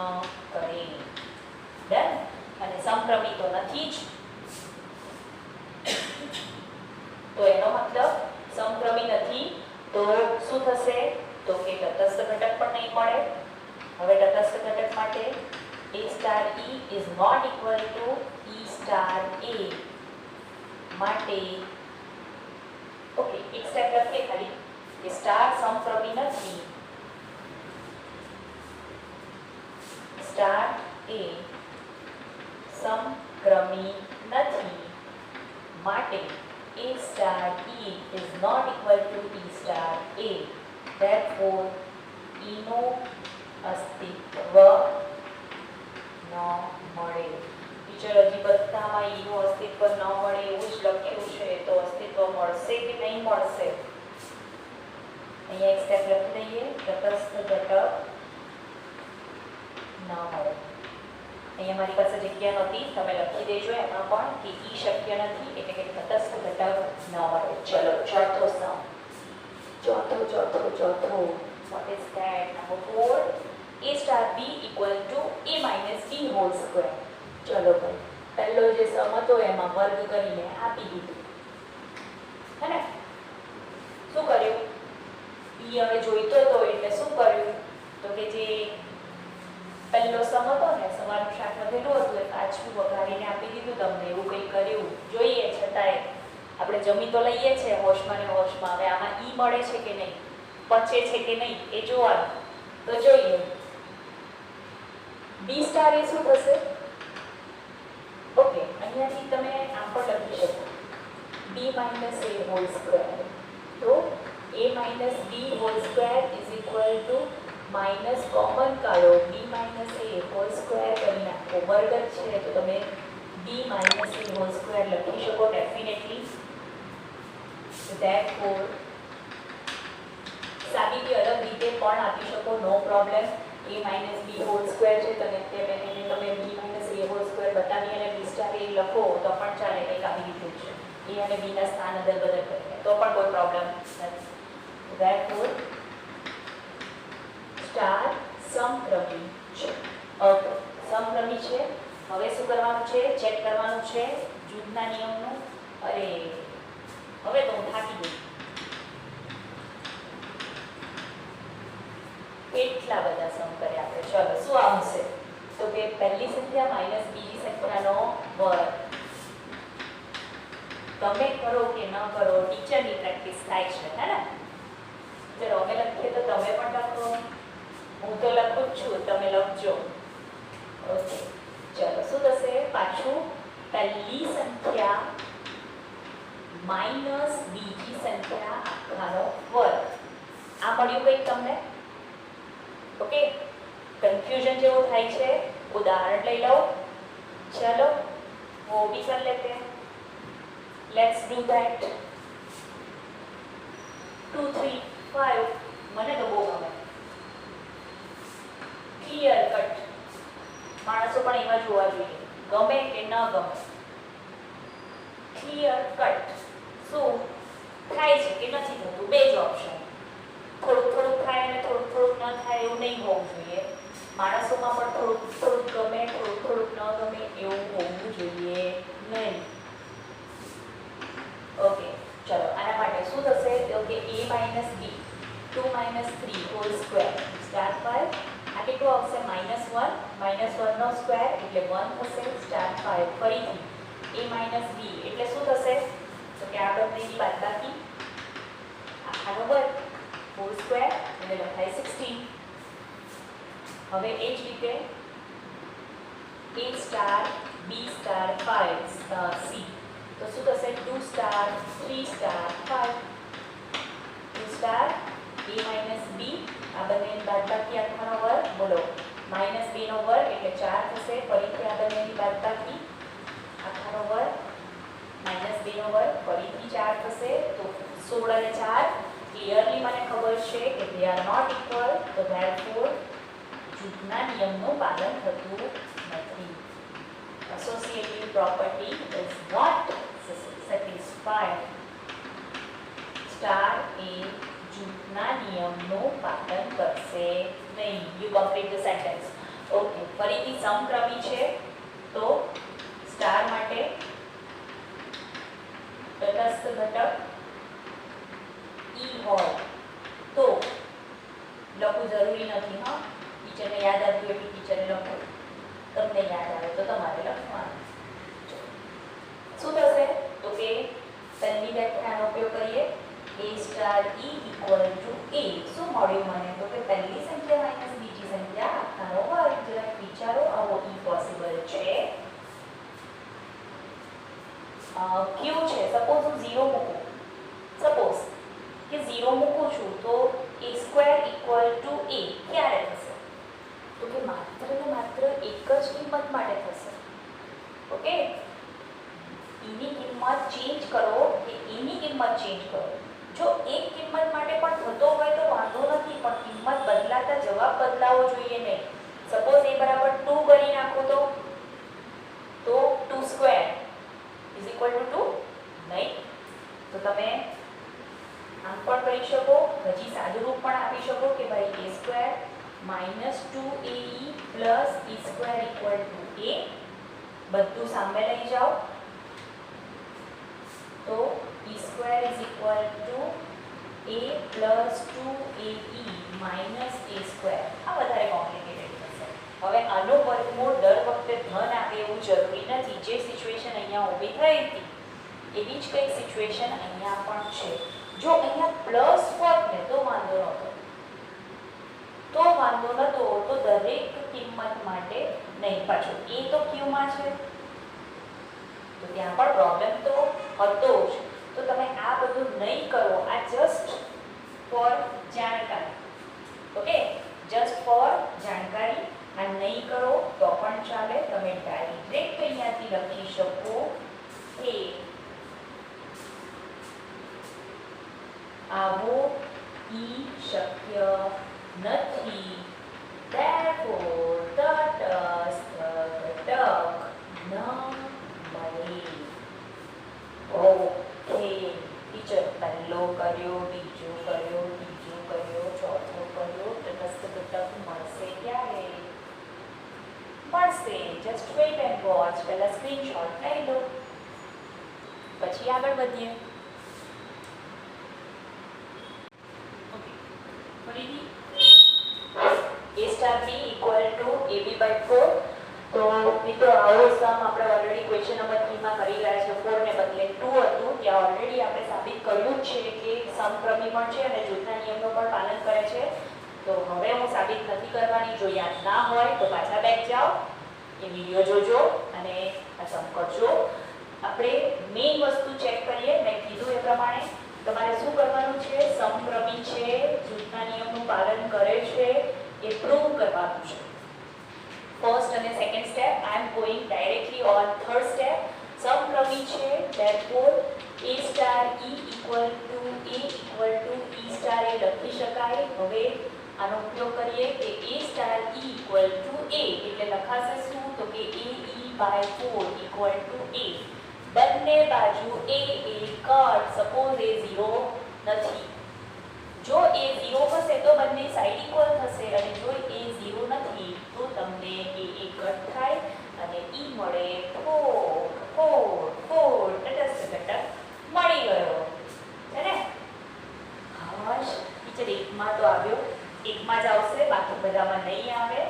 Speaker 1: કરે. ડન. અને સમક્રમી તો નથી જ, તો એનો મતલબ સમક્રમી નથી તો શું થશે? તો કે તટસ્થ ઘટક પણ નહીં મળે. હવે તટસ્થ ઘટક માટે a star e is not equal to e star a માટે ઓકે એક સ્ટેપ લખીએ ખાલી કે સ્ટાર સમક્રમી નથી. સ્ટાર એ સમક્રમી નથી માટે a star e is not equal to e star a. Therefore e નું અસ્તિત્વ ન મળે. ટીચર હજી બધામાં e નું અસ્તિત્વ ન મળે એવું જ લખ્યું છે, તો અસ્તિત્વ મળશે કે નહીં મળશે? અહીંયા એક સ્ટેપ લખી દઈએ, તટસ્થ ઘટક ન મળે. અહીંયા મારી પાસે જગ્યા નથી, તમે લખી દેજો એમાં પણ કે ઈ શક્ય નથી, એટલે કે તટસ્થ ઘટક ન મળે. ચલો ચોથો સમ, ચોથો what is that? Number 4, a star b equal to a minus b whole square. ચલો ભાઈ, પહેલો જે સમ હતો એમાં વર્ગ કરીને આપી દીધું, હે ને? શું કર્યું? b હવે જોઈતો હતો એટલે શું કર્યું? તો કે જે પહેલો સમ હતો ને, સવારનું શાક વધેલું હતું એ પાછું વઘારીને આપી દીધું તમને, એવું કંઈ કર્યું જોઈએ. છતાંય આપણે જમી તો લઈએ છીએ હોશમાં ને હોશમાં. હવે આમાં ઈ મળે છે કે નહીં, પચે છે કે નહીં એ જોવાનું. તો જોઈએ બી સ્ટાર એ શું થશે? ઓકે, અહીંયાથી તમે આમ પણ લખી શકો b minus a whole square. તો a minus b whole square is equal to minus common કાઢો, b minus a whole square કરી નાખો. વર્ગ છે તો તમે b minus a whole square લખી શકો ડેફિનેટલી. Therefore સાબિતી અલગ રીતે પણ આપી શકો, નો problem. a minus b whole square છે તો એને તમે b minus a whole square બતાવી અને b star a લખો તો પણ ચાલે, કંઈક આવી રીતે છે. a અને b ના સ્થાન અદલ બદલ કરીને તો પણ કોઈ પ્રોબ્લેમ નથી. Therefore સ્ટાર સમક્રમી છે. ઓકે, સમક્રમી છે. હવે શું કરવાનું છે? ચેક કરવાનું છે જૂથના નિયમનું. અરે હવે તો હું થાકી ગઈ, કેટલા બધા સમ કર્યા આપણે. ચલો શું આવશે? તો કે પહેલી સંખ્યા માઇનસ બીજી સંખ્યાનો વર્ગ. તમે કરો કે ન કરો, ટીચરની પ્રેક્ટિસ થાય છે, હે ને? ચલો અમે લખીએ તો તમે પણ લખો, હું તો લખું જ છું, તમે લખજો. ઓકે, ચલો શું થશે? પાછું પહેલી સંખ્યા માઇનસ બીજી સંખ્યા આખાનો વર્ગ. આ મળ્યું કંઈક તમને? ઓકે, કન્ફ્યુઝન જેવું થાય છે. ઉદાહરણ લઈ લો. ચલો वो भी कर लेते हैं. Let's do that. 2 3 5 મને તો બહુ ગમે. Clear cut. માણસો પણ એવા જોવા જોઈએ, ગમે કે ન ગમે. Clear cut. શું થાય છે કે નથી થતું, બે જ ઓપ્શન. થોડુંક થાય અને થોડુંક ન થાય એવું નહીં હોવું જોઈએ. માણસોમાં પણ થોડુંક ગમે, થોડુંક ન ગમે એવું હોવું જોઈએ નહીં. ઓકે, ચલો આના માટે શું થશે? તો કે a minus b 2 minus 3 whole square star 5. આ કેટલું આવશે? -1 નો સ્ક્વેર એટલે 1 થશે. સ્ટાર 5 ફરીથી a minus b એટલે શું થશે? તો કે આ બંનેની બાદબાકી આખાનો વર્ગ whole square એટલે લખાય 16. હવે એ જ રીતે a star b star 5 c તો શું થશે? 2 star 3 star 5 2 star a minus b આ બંનેની બાદબાકી આખાનો વર્ગ. બોલો -b નો વર્ગ એટલે 4 થશે. ફરીથી આ બંનેની બાદબાકી આખાનો વર્ગ -b નો વર્ગ ફરીથી 4 થશે. તો 16 અને 4 ક્લિયરલી મને ખબર છે કે they are not equal. તો therefore જૂથના નિયમનું પાલન થતું નથી. Associative property is not satisfied. Satisfied. Star એ જૂથના નિયમનું પાલન કરશે નહીં. You complete the sentence. Okay, ફરીથી સમક્રમી છે તો સ્ટાર માટે તટસ્થ ઘટક ઈ હોય તો લખવું જરૂરી નથી. હા, ટીચરને યાદ આવ્યું એટલે ટીચરે લખો, તમને યાદ આવે તો તમારે લખવાનું. શું થશે તો કે પહેલી વ્યાખ્યાનો ઉપયોગ કરીએ. a star e equal to a. શું મળ્યું મને તો કે પહેલી સંખ્યા માઈનસ બીજી સંખ્યા આખાનો વર્ગ. જરાક વિચારો, આવો e પોસિબલ છે? ક્યુ છે. સપોઝ હું 0 મૂકું, સપોઝ કે 0 મૂકું છું તો a square equal to a ક્યારે થશે તો કે માત્ર ને માત્ર એક જ કિંમત માટે થશે. ઓકે, ની કિંમત ચેન્જ કરો કે ની કિંમત ચેન્જ કરો. જો એક કિંમત માટે પણ થતો હોય તો વાંધો નથી, પણ કિંમત બદલાતા જવાબ બદલાવો જોઈએ નહીં. સપોઝ a બરાબર 2 કરી નાખો તો 2 સ્ક્વેર ઇઝ ઇક્વલ ટુ 2 નહીં. તો તમે આમ પણ કરી શકો, હજી સાદું રૂપ પણ આપી શકો કે ભાઈ a square minus 2ae plus e square equal to a. બધું સામે લઈ જાઓ તો e square is equal to a plus 2ae minus a square. આ વધારે કોમ્પ્લિકેટેડ થશે. હવે આનો વર્ગમૂળ દર વખતે ધન આવે એવું જરૂરી નથી. જે સિચ્યુએશન અહીંયા ઊભી થઈ હતી એવી જ કંઈક સિચ્યુએશન અહીંયા પણ છે. જો અહીંયા પ્લસ હોત ને તો વાંધો નહોતો, તો દરેક કિંમત માટે નહીં. પાછું એ તો ક્યુમાં છે તો ત્યાં પણ પ્રોબ્લેમ તો હતો જ. તો તમે આ બધું નહીં કરો. આ જસ્ટ ફોર જાણકારી. ઓકે, જસ્ટ ફોર જાણકારી. આ નહીં કરો તો પણ ચાલે. તમે ડાયરેક્ટ અહીંયાથી લખી શકો કે આવો ઈ શક્ય નથી. therefore તટસ્થ ઘટક ન મળે. ઓકે, ટીચર પહેલો કર્યો, બીજો કર્યો, ત્રીજો કર્યો, ચોથો કર્યો. તટસ્થ ઘટક મળશે ક્યારે? મળશે. Just weight and watch. પહેલા સ્ક્રીનશોટ લઈ લો, પછી આગળ વધીએ. a star b equal to ab by 4. તો મિત્રો આવો સમ આપણે ઓલરેડી ક્વેશ્ચન નંબર 3 માં કરી રહ્યા છે. 4 ને બદલે 2 હતું. ત્યાં ઓલરેડી આપણે સાબિત કર્યું જ છે કે સમક્રમી પણ છે અને જૂથના નિયમનું પણ પાલન કરે છે. તો હવે હું સાબિત નથી કરવાની. જો યાદ ના હોય તો પાછા બેક જાઓ, એ વિડીયો જોજો અને આ સમ કરજો. આપણે મેઇન વસ્તુ ચેક કરીએ. મેં કીધું એ પ્રમાણે તમારે શું કરવાનું છે? સમક્રમી છે, જૂથના નિયમનું પાલન કરે છે, એ પ્રૂવ કરવાનું છે. ફર્સ્ટ અને second step. I am going directly on third step. સમક્રમી છે, therefore a star e equal to a equal to e star એ લખી શકાય. હવે આનો ઉપયોગ કરીએ કે a star e equal to a એટલે લખાશે શું તો કે a e by 4 equal to a. બંને બાજુ a કટ. સપોઝ a 0 નથી. જો a 0 હશે તો બંને સાઈડ ઇક્વલ થશે અને જો a 0 નથી તો તમને a કટ થાય અને e મળે 4 તટસ્થ ઘટક મળી ગયો છે ને. હાશ, ટીચર એકમાં તો આવ્યો, એકમાં જ આવશે, બાકી બધામાં નહીં આવે.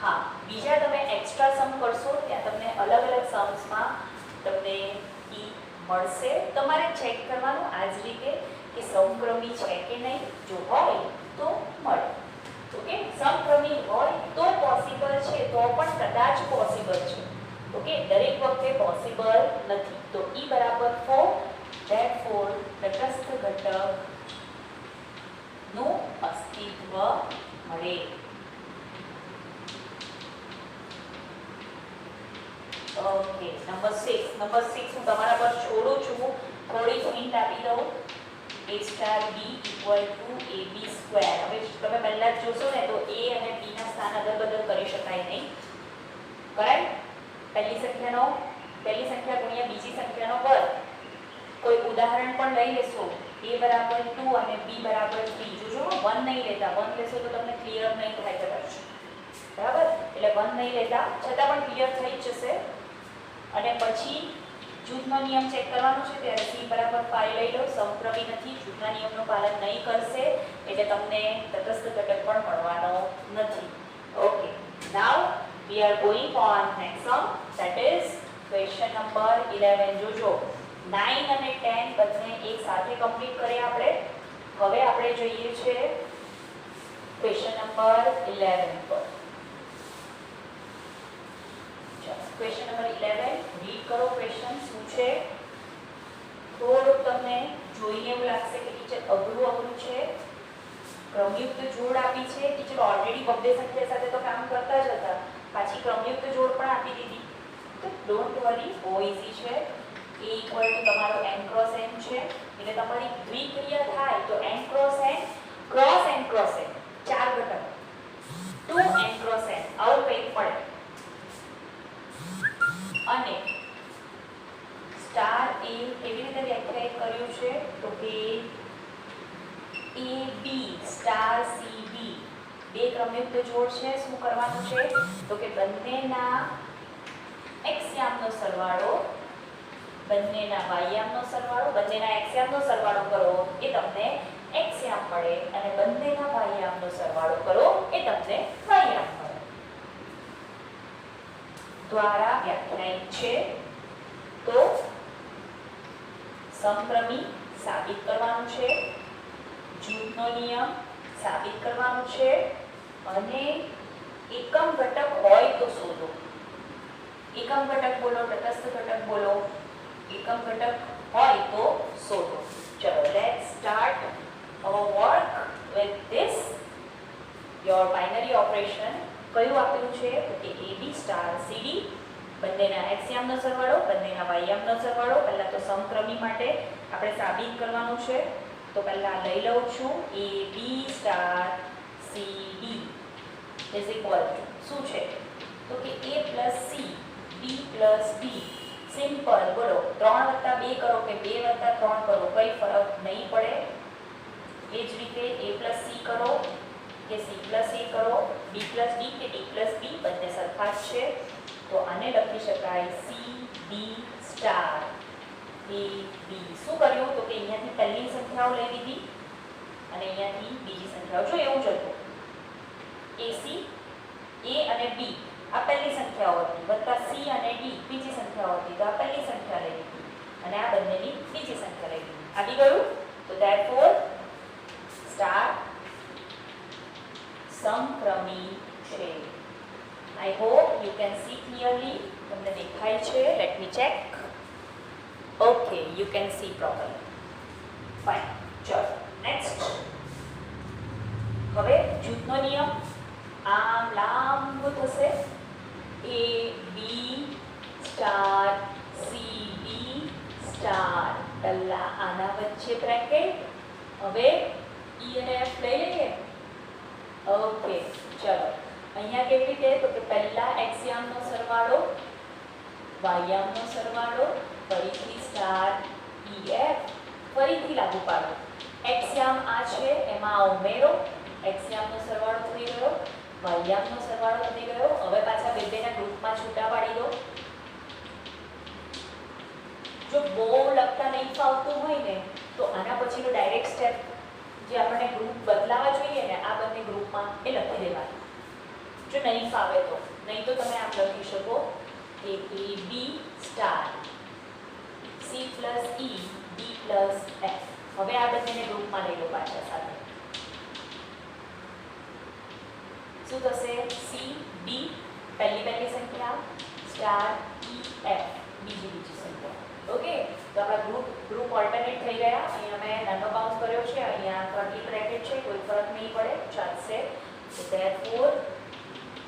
Speaker 1: હા, બીજા તમે એક્સ્ટ્રા સમ કરશો ત્યાં તમને અલગ અલગ સમ્સમાં તમને e મળશે. તમારે ચેક કરવાનું આ જ રીતે કે સમક્રમી છે કે નહીં. જો હોય તો મળે. ઓકે, સમક્રમી હોય તો પોસિબલ છે, તો પણ કદાચ પોસિબલ છે. ઓકે, દરેક વખતે પોસિબલ નથી. તો e બરાબર 4. therefore તટસ્થ ઘટકનું અસ્તિત્વ મળે. ઓકે, નંબર 6 હું તમારા પર છોડું છું. થોડી હિન્ટ આપી દઉં. a star b equal to ab square. હવે તમે પહેલા જ જોશો ને તો a અને b ના સ્થાન અદલ-બદલ કરી શકાય નહીં. કરાય? પહેલી સંખ્યા ગુણ્યા બીજી સંખ્યાનો વર્ગ. કોઈ ઉદાહરણ પણ લઈ લેશો, a બરાબર 2 અને b બરાબર 3. જોજો 1 નહીં લેતા, 1 લેશો તો તમને ક્લિયર નહીં થાય કદાચ, બરાબર? એટલે 1 નહીં લેતા, છતાં પણ ક્લિયર થઈ જ જશે. અને પછી જૂથનો નિયમ ચેક કરવાનો છે, ત્યારે c બરાબર 5 લઈ લો. સમક્રમી નથી, જૂથના નિયમનું પાલન નહીં કરશે એટલે તમને તટસ્થ ઘટક પણ મળવાનો નથી. Okay, now we are going on next sum, that is question number 11. જોજો 9 અને 10 બંને એક સાથે કમ્પ્લીટ કરીએ આપણે. હવે આપણે જોઈએ છે ક્વેશ્ચન નંબર 11 પર. ક્વેશ્ચન નંબર 11 રીડ કરો. ક્વેશ્ચન શું છે? થોડુંક તમને જોઈને એવું લાગશે કે ટીચર અઘરું છે. ક્રમયુક્ત જોડ આપી છે. ટીચર ઓલરેડી બબ્બે સંખ્યા સાથે તો કામ કરતા જ હતા, પાછી ક્રમયુક્ત જોડ પણ આપી દીધી. તો ડોન્ટ વરી, બહુ ઈઝી છે. a ઇક્વલ ટુ તમારો n ક્રોસ n છે, એટલે તમારી દ્વિક્રિયા થાય તો n cross n cross n cross n, ચાર ઘટક 2n ક્રોસ n આવું કંઈક મળે. અને સ્ટાર a કેવી રીતે વ્યાખ્યાયિત કર્યું છે તો કે ab સ્ટાર cb બે ક્રમયુક્ત જોડ છે. શું કરવાનું છે તો કે બંનેના x યામનો સરવાળો, બંનેના y યામનો સરવાળો, બંનેના x યામનો સરવાળો કરો એ તમને x યામ મળે, અને બંનેના y યામનો સરવાળો કરો એ તમને y યામ મળે. દ્વારા વ્યાખ્યાયિત છે. તો સમક્રમી સાબિત કરવાનું છે, જૂથનો નિયમ સાબિત કરવાનું છે, અને એકમ ઘટક હોય તો શોધો. એકમ ઘટક બોલો, તટસ્થ ઘટક બોલો. એકમ ઘટક હોય તો શોધો. ચલો, let's start our work with this. Your binary operation કયું આપેલું છે તો કે ab સ્ટાર cd બંનેના x યામનો સરવાળો, બંનેના y યામનો સરવાળો. પહેલા તો સમક્રમી માટે આપણે સાબિત કરવાનું છે. તો પહેલા લઈ લઉં છું ab star cd is equal to શું છે તો કે a c b b. Simple, બોલો 3 + 2 કરો કે 2 + 3 કરો, કઈ ફરક નહીં પડે. એ જ રીતે a c કરો કે c a કરો, b d કે d b બંને સરખા જ છે. તો આને લખી શકાય c b star a b. શું કર્યું તો કે અહીંયાથી પહેલી સંખ્યાઓ લઈ લીધી અને અહીંયાથી બીજી સંખ્યાઓ. જો એવું જ હતું, ac a અને b આ પહેલી સંખ્યાઓ હતી, વત્તા c અને d બીજી સંખ્યાઓ હતી. તો આ પહેલી સંખ્યા લઈ લીધી અને આ બંનેની બીજી સંખ્યા લઈ લીધી. આવી ગયું? તો therefore સ્ટાર સમક્રમી છે. I hope you can see clearly. તમને દેખાય છે? Let me check. Okay, you can see properly. Fine. ચલો, next. હવે જૂથનો નિયમ આમ લાંબુ થશે. a b star c b star. પહેલા આના વચ્ચે બ્રેકેટ. હવે e અને f લઈ લઈએ. ઓકે, ચલો. અહીંયા કેવી રીતે તો કે પહેલા x યામનો સરવાળો, y યામનો સરવાળો, ફરીથી સ્ટાર ef, ફરીથી લાગુ પાડો. x યામ આ છે એમાં ઉમેરો, x યામનો સરવાળો થઈ ગયો, y યામનો સરવાળો થઈ ગયો. હવે પાછા બેના ગ્રુપમાં છૂટા પાડી દો. જો બહુ લખતા નહીં ફાવતું હોય ને તો આના પછીનો ડાયરેક્ટ સ્ટેપ જે આપણને ગ્રુપ બદલાવા જોઈએ ને આ બંને ગ્રુપમાં એ લખી દેવાનું. જો નહીં ફાવે તો, નહીં તો તમે આમ લખી શકો કે a b star c + e b + f. હવે આ બંનેને ગ્રુપમાં લઈ લો પાછા સાથે. શું થશે? c b પહેલી સંખ્યા, સ્ટાર e f બીજી સંખ્યા. ઓકે, તો આપણા ગ્રુપ ઓલ્ટરનેટ થઈ ગયા. અહીંયા મેં નાનો બાઉન્સ કર્યો છે, અહીંયા કર્લી બ્રેકેટ છે, કોઈ ફરક નહીં પડે, ચાલશે. તો therefore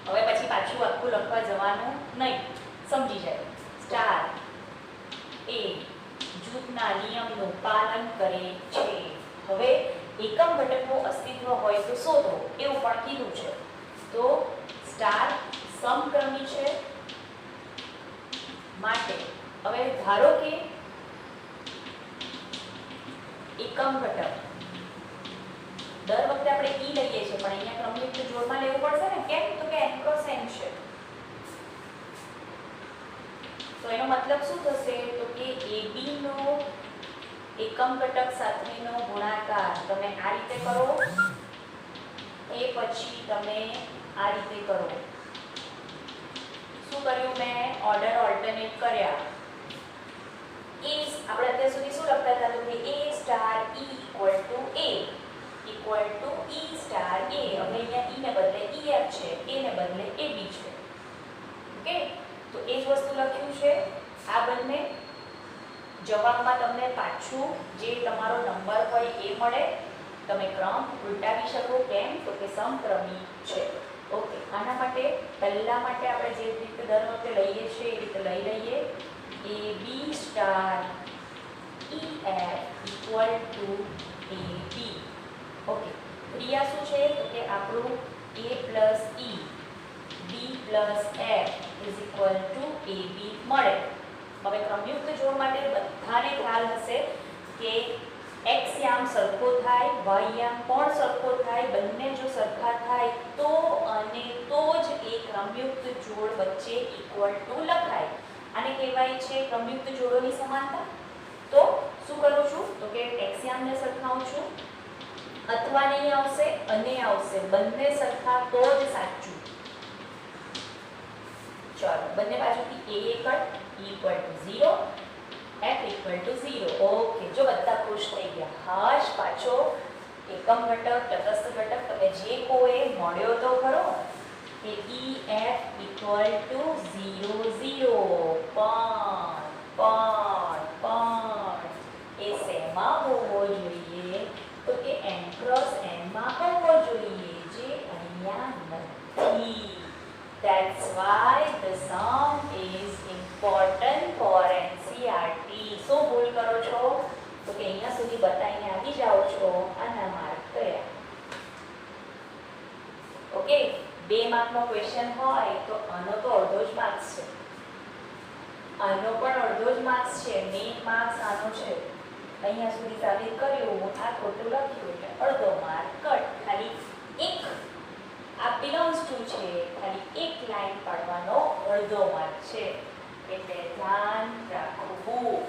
Speaker 1: હવે પછી પાછું આખું લખવા જવાનું નહીં, સમજી જાય. સ્ટાર એ જૂથના નિયમનું પાલન કરે છે. હવે એકમ ઘટકનું અસ્તિત્વ હોય તો શોધો એવું પણ કીધું છે. તો સ્ટાર સમક્રમી છે માટે હવે ધારો કે એનો મતલબ શું થશે તો કે AB નો એકમ ઘટક સાથેનો ગુણાકાર તમે આ રીતે કરો, એ પછી તમે આ રીતે કરો. શું કર્યું મેં? ઓર્ડર ઓલ્ટરનેટ કર્યા. એ આપણે અત્યાર સુધી શું લખતા હતા તો કે A star E equal to A equal to E star A. હવે અહીંયા E ને બદલે EF છે, A ને બદલે AB છે. ઓકે, તો એ જ વસ્તુ લખ્યું છે. આ બંને જવાબમાં તમને પાછું જે તમારો નંબર હોય એ મળે. તમે ક્રમ ઉલટાવી શકો. કેમ? તો કે સમક્રમી છે. ઓકે, આના માટે પહેલા માટે આપણે જે રીતે દર વખતે લઈએ છીએ એ રીતે લઈ લઈએ. AB star EF equal to AB. Okay, ક્રિયા શું છે તો કે આપણું A plus E B plus F is equal to AB મળે. હવે ક્રમયુક્ત જોડ માટે બધાને ખ્યાલ હશે કે x યામ સરખો થાય, y યામ પણ સરખો થાય. બંને જો સરખા થાય તો અને તો જ એ ક્રમયુક્ત જોડ વચ્ચે ઇક્વલ ટુ લખાય. આને કહેવાય છે ક્રમયુક્ત જોડોની સમાનતા. તો શું કરું છું તો કે x યામને સરખાવું છું, અથવા નહીં આવશે અને આવશે, બંને સરખા તો જ સાચું. ચાલો બંને બાજુથી A cut equal to 0 F equal to 0. Okay, જો બધા ખુશ થઈ ગયા. હાશ, પાછો એકમ ઘટક તટસ્થ ઘટક તમે જે કહો એ મળ્યો તો ખરો કે EF ઇક્વલ ટુ 0 0. પણ એ શેમાં હોવો જોઈએ તો કે n ક્રોસ n માં હોવો જોઈએ, જે અહીંયા નથી. That's why the sum is important for NCERT. શું ભૂલ કરો છો તો કે અહીંયા સુધી બતાવીને આવી જાઓ છો. આના માર્ક કયા? ઓકે, 2 માર્કનો ક્વેશ્ચન હોય તો આનો તો અડધો જ માર્ક્સ છે, આનો પણ અડધો જ માર્ક્સ છે. મેઇન માર્ક્સ આનો છે. અહીંયા સુધી સાબિત કર્યું, આ ખોટું લખ્યું એટલે અડધો માર્ક કટ. ખાલી એક આ બિલોંગ્સ ટુ છે, ખાલી એક લાઈન પાડવાનો અડધો માર્ક છે. એટલે ધ્યાન રાખવું.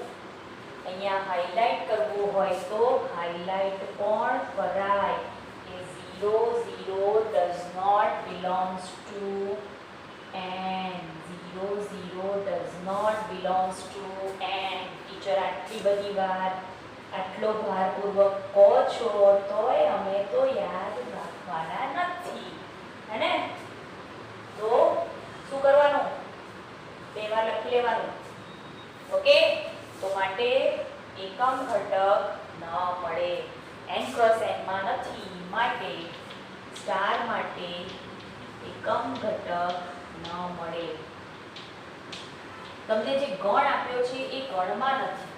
Speaker 1: અહીંયા હાઇલાઇટ કરવું હોય તો હાઇલાઇટ પણ કરાય કે 0 0 does not belongs to n. 0 0 does not belongs to n. Teacher આટલી બધી વાર આટલો ભારપૂર્વક કહો છો તોય અમે તો યાદ રાખવાના નથી, હે ને? તો શું કરવાનું? 2 વાર લખી લેવાનું. ઓકે, તો માટે એકમ ઘટક ન મળે. n ક્રોસ n માં નથી, માટે સ્ટાર માટે એકમ ઘટક ન મળે. તમને જે ગણ આપ્યો છે એ ગણમાં નથી.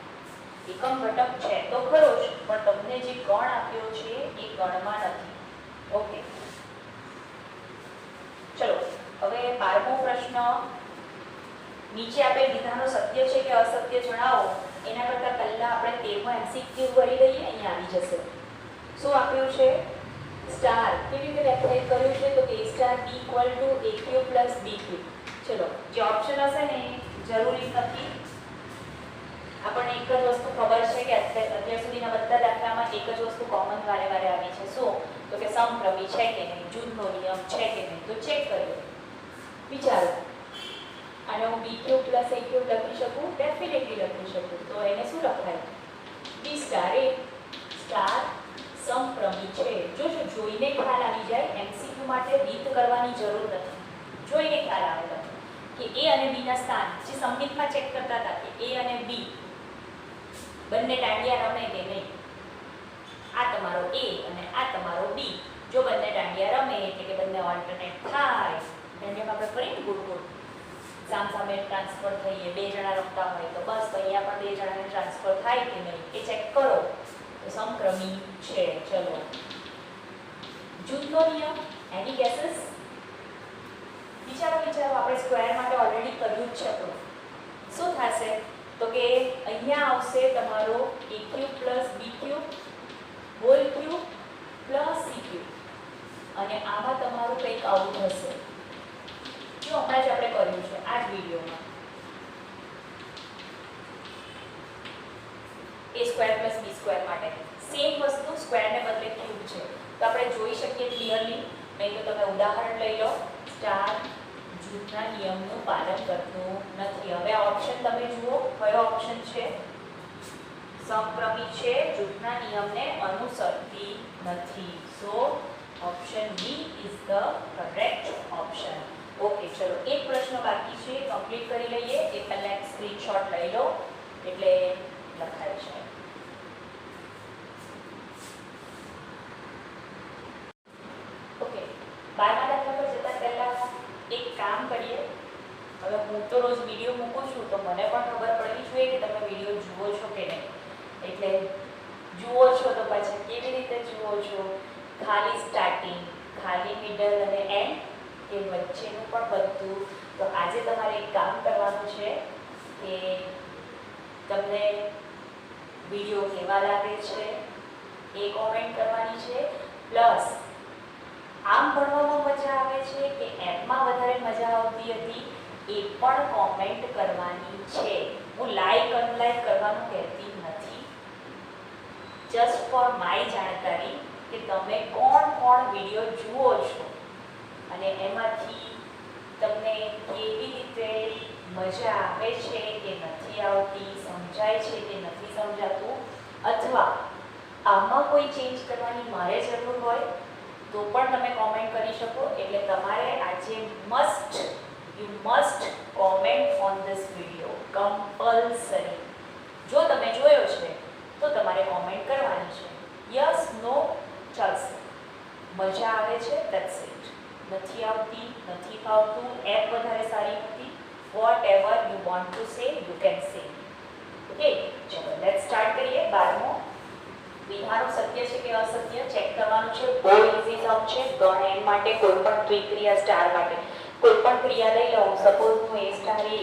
Speaker 1: એકમ ઘટક છે તો ખરો જ, પણ તમને જે ગણ આપ્યો છે એ ગણમાં નથી. ઓકે, ચલો હવે 12મો પ્રશ્ન. નીચે આપેલ વિધાનો સત્ય છે કે અસત્ય જણાવો. એના કરતાં પહેલા આપણે 13મો MCQ ભરી લઈએ. અહીંયા આવી જશે. શું આપ્યું છે? સ્ટાર કેવી રીતે વ્યાખ્યાયિત કર્યું છે તો કે A star B equal to AQ plus BQ. ચલો, જે ઓપ્શન હશે ને જરૂરી નથી. આપણને એક જ વસ્તુ ખબર છે કે અત્યાર સુધીના બધા દાખલામાં એક જ વસ્તુ કોમન વારે વારે આવી છે. શું તો કે સમક્રમી છે કે નહીં, જૂથનો નિયમ છે કે નહીં. તો ચેક કર્યો. વિચારો, આને હું BQ પ્લસ AQ લખી શકું? ડેફિનેટલી લખી શકું. તો એને શું લખાય? B સ્ટાર A સ્ટાર સમક્રમી છે. જો જોઈને ખ્યાલ આવી જાય. MCQ માટે રીત કરવાની જરૂર નથી. જોઈને ખ્યાલ આવે કે A અને B ના સ્થાન જે સંમિતમાં ચેક કરતા હતા કે A અને B બંને દાંડિયા રમે કે નહીં. આ તમારો A અને આ તમારો B. જો બંને દાંડિયા રમે એટલે કે બંને ઓલ્ટરનેટ થાય. દાંડિયામાં આપણે કરીએ ગોળ ગોળ સામસામે ટ્રાન્સફર થઈએ. 2 જણા રમતા હોય તો બસ અહીંયા પણ 2 જણાને ટ્રાન્સફર થાય કે નહીં એ ચેક કરો તો સમક્રમી છે. ચલો, જૂથનો નિયમ. એની ગેસીસ? વિચારો આપણે સ્ક્વેર માટે ઓલરેડી કર્યું જ છે. આપણું શું થશે તો કે અહીંયા આવશે તમારો AQ plus BQ whole cube plus CQ અને આમાં તમારું કંઈક આવું થશે. જો હમણાં જ આપણે કર્યું છે આ જ વિડીયોમાં. a square plus b square માટે સેમ વસ્તુ સ્ક્વેરને બદલે ક્યુબ છે. તો આપણે જોઈ શકીએ ક્લિયરલી. નહીં તો તમે ઉદાહરણ લઈ લો. સ્ટાર જૂથના નિયમનું પાલન કરતું નથી. હવે આ ઓપ્શન તમે જુઓ, કયો ઓપ્શન છે? સમક્રમી છે, જૂથના નિયમને અનુસરતી નથી. So option B is the correct option. Okay, ચલો એક પ્રશ્ન બાકી છે, કમ્પ્લીટ કરી લઈએ. એ પહેલા એક સ્ક્રીનશોટ લઈ લો એટલે લખાય છે. ઓકે, 12મા દાખલા પર જતા પહેલા એક કામ કરીએ. હવે હું તો રોજ વિડીયો મૂકું છું તો મને પણ ખબર પડવી જોઈએ કે તમે વિડીયો જુઓ છો કે નહીં. એટલે જુઓ છો તો પછી કેવી રીતે જુઓ છો? ખાલી સ્ટાર્ટિંગ, ખાલી મિડલ અને એન્ડ, કે વચ્ચેનું પણ બધું. તો આજે તમારે એક કામ કરવાનું છે કે તમને વિડીયો કેવા લાગે છે એ કોમેન્ટ કરવાની છે. પ્લસ આમ ભણવામાં મજા આવે છે કે એપમાં વધારે મજા આવતી હતી એ પણ કોમેન્ટ કરવાની છે. હું લાઈક અનલાઈક કરવાનું કહેતી નથી. જસ્ટ ફોર માય જાણકારી કે તમે કોણ કોણ વિડીયો જુઓ છો અને એમાંથી તમને કેવી રીતે મજા આવે છે કે નથી આવતી, સમજાય છે કે નથી સમજાતું, અથવા આમાં કોઈ ચેન્જ કરવાની મારે જરૂર હોય તો પણ તમે કોમેન્ટ કરી શકો. એટલે તમારે આજે you must comment on this video compulsory. જો તમે જોયો છે તો તમારે કોમેન્ટ કરવાની છે. યસ, નો ચાલશે. મજા આવે છે, ધેટ્સ ઇટ. નથી આવતી, નથી ફાવતું, એપ વધારે સારી હતી, whatever you want to say you can say. Okay, ચલો લેટ્સ સ્ટાર્ટ કરીએ. 12મો વિધાનો સત્ય છે કે અસત્ય ચેક કરવાનું છે. બહુ ઇઝી સમ છે. ગણ એન માટે કોઈ પણ દ્વિક્રિયા સ્ટાર માટે કોઈ પણ ક્રિયા લઈ લઉં. સપોઝ હું a સ્ટાર a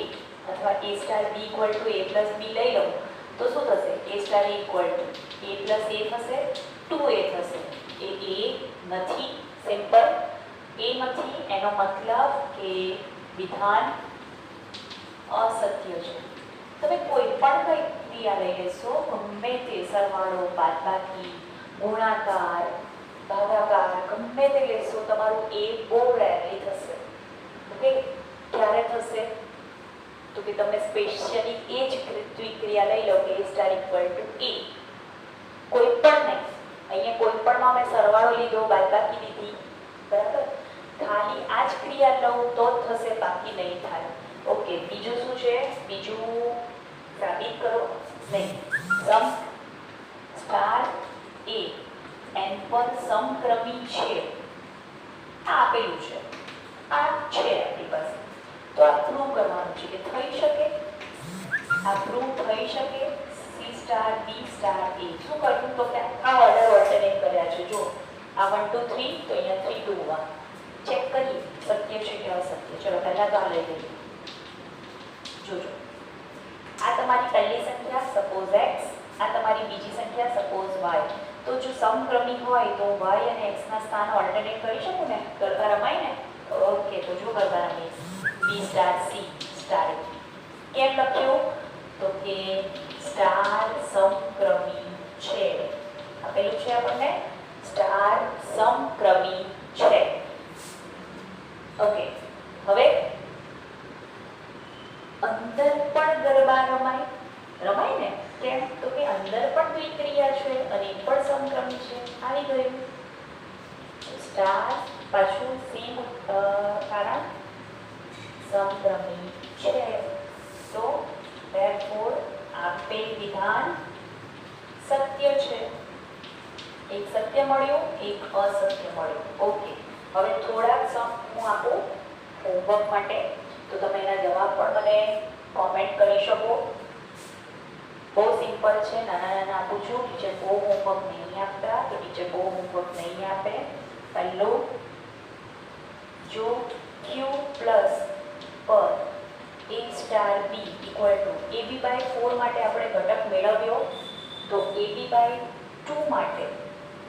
Speaker 1: અથવા a star b equal to a plus b લઈ લઉં તો શું થશે? a star a equal to a plus a થશે, 2a થશે. એ a નથી, સિમ્પલ. એ નથી એનો મતલબ કે વિધાન અસત્ય છે. તમે કોઈ પણ કઈ ક્રિયા લઈ લેશો, ગમે તે સરવાળો, બાદબાકી, ગુણાકાર, ભાગાકાર, ગમે તે લેશો, તમારું એ બહુ રેરલી થશે. ઓકે, ક્યારે થશે? તો કે તમે સ્પેશિયલી એ જ ક્રિયા લઈ લો કે a star equal to a. કોઈ પણ નહીં, અહીંયા કોઈ પણમાં મેં સરવાળો લીધો, બાદબાકી લીધી, બરાબર. ખાલી આ જ ક્રિયા લઉં તો જ થશે, બાકી નહીં થાય. ઓકે, બીજું શું છે? બીજું સાબિત કરો. નહીં, સમ સ્ટાર એ એન પર સમક્રમી છે. આ આપેલું છે, આ છે આપણી પાસે. તો આ પ્રૂવ કરવાનું છે કે થઈ શકે. આ પ્રૂવ થઈ શકે. સી સ્ટાર બી સ્ટાર એ. શું કરવું? તો કે આ ઓર્ડર ઓલ્ટરનેટ કર્યા છે. જો આ 1 2 3 તો અહીંયા 3 2 1. ચેક કરીએ સત્ય છે કે અસત્ય. ચલો પહેલા તો આ લઈ લઈએ. જોજો, આ તમારી પહેલી સંખ્યા સપોઝ x, આ તમારી બીજી સંખ્યા સપોઝ y. તો જો સમક્રમી હોય તો y અને x ના સ્થાન ઓલ્ટરનેટ કરી શકું ને? ગરબા રમાય ને? ઓકે, તો જો ગરબા રમીએ. b star c star e. કેમ લખ્યું? તો કે સ્ટાર સમક્રમી છે. આપેલું છે આપણને સ્ટાર સમક્રમી છે. ઓકે, હવે અંદર પણ ગરબા રમાય. રમાય ને? કેમ? તો કે અંદર પણ દ્વિક્રિયા છે અને એ પણ સમક્રમી છે. આવી ગયું. સ્ટાર પાછું સેમ કારણ સમક્રમી છે. તો therefore આપેલ વિધાન સત્ય છે. એક સત્ય મળ્યું, એક અસત્ય મળ્યું. ઓકે, હવે થોડાક સમ હું આપું હોમવર્ક માટે, તો તમે એના જવાબ પણ મને કોમેન્ટ કરી શકો. બહુ સિમ્પલ છે, નાના નાના આપું છું. ટીચર બહુ હોમવર્ક નહીં આપતા, તો ટીચર બહુ હોમવર્ક નહીં આપે. પહેલું, જો q પ્લસ પર a star b equal to ab/4 માટે આપણે ઘટક મેળવ્યો, તો ab/2 માટે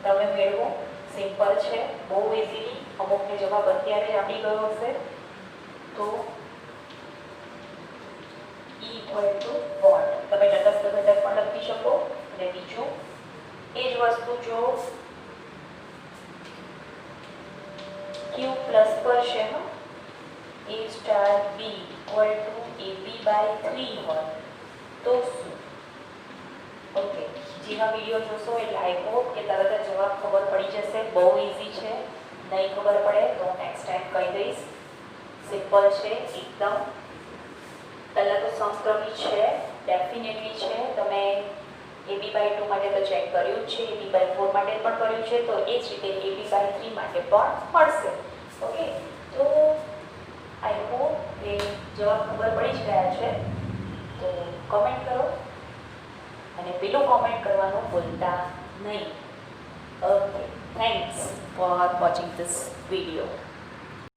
Speaker 1: તમે મેળવો. સિમ્પલ છે, બહુ ઇઝીલી. અમુકને જવાબ અત્યારે આપી ગયો હશે. તો e ઇક્વલ ટુ વોટ તમે તટસ્થ ઘટક પણ લખી શકો. અને બીજું એ જ વસ્તુ જો Q પ્લસ પર છે A star B equal to AB/3 હોય તો શું? ઓકે, જેવા વિડીયો જોશો એટલે આઈ હોપ કે તરત જ જવાબ ખબર પડી જશે. બહુ ઇઝી છે, નહીં ખબર પડે તો નેક્સ્ટ ટાઈમ કહી દઈશ. સિમ્પલ છે એકદમ. પહેલાં તો સમક્રમી છે, ડેફિનેટલી છે. તમે AB/2 માટે તો ચેક કર્યું જ છે, AB/4 માટે પણ કર્યું છે, તો એ જ રીતે AB/3 માટે પણ મળશે. ઓકે, તો આઈ હોપ કે જવાબ ખબર પડી જ ગયા છે. તો કમેન્ટ કરો અને પેલું કોમેન્ટ કરવાનું ભૂલતા નહીં. Okay, thanks for watching this video.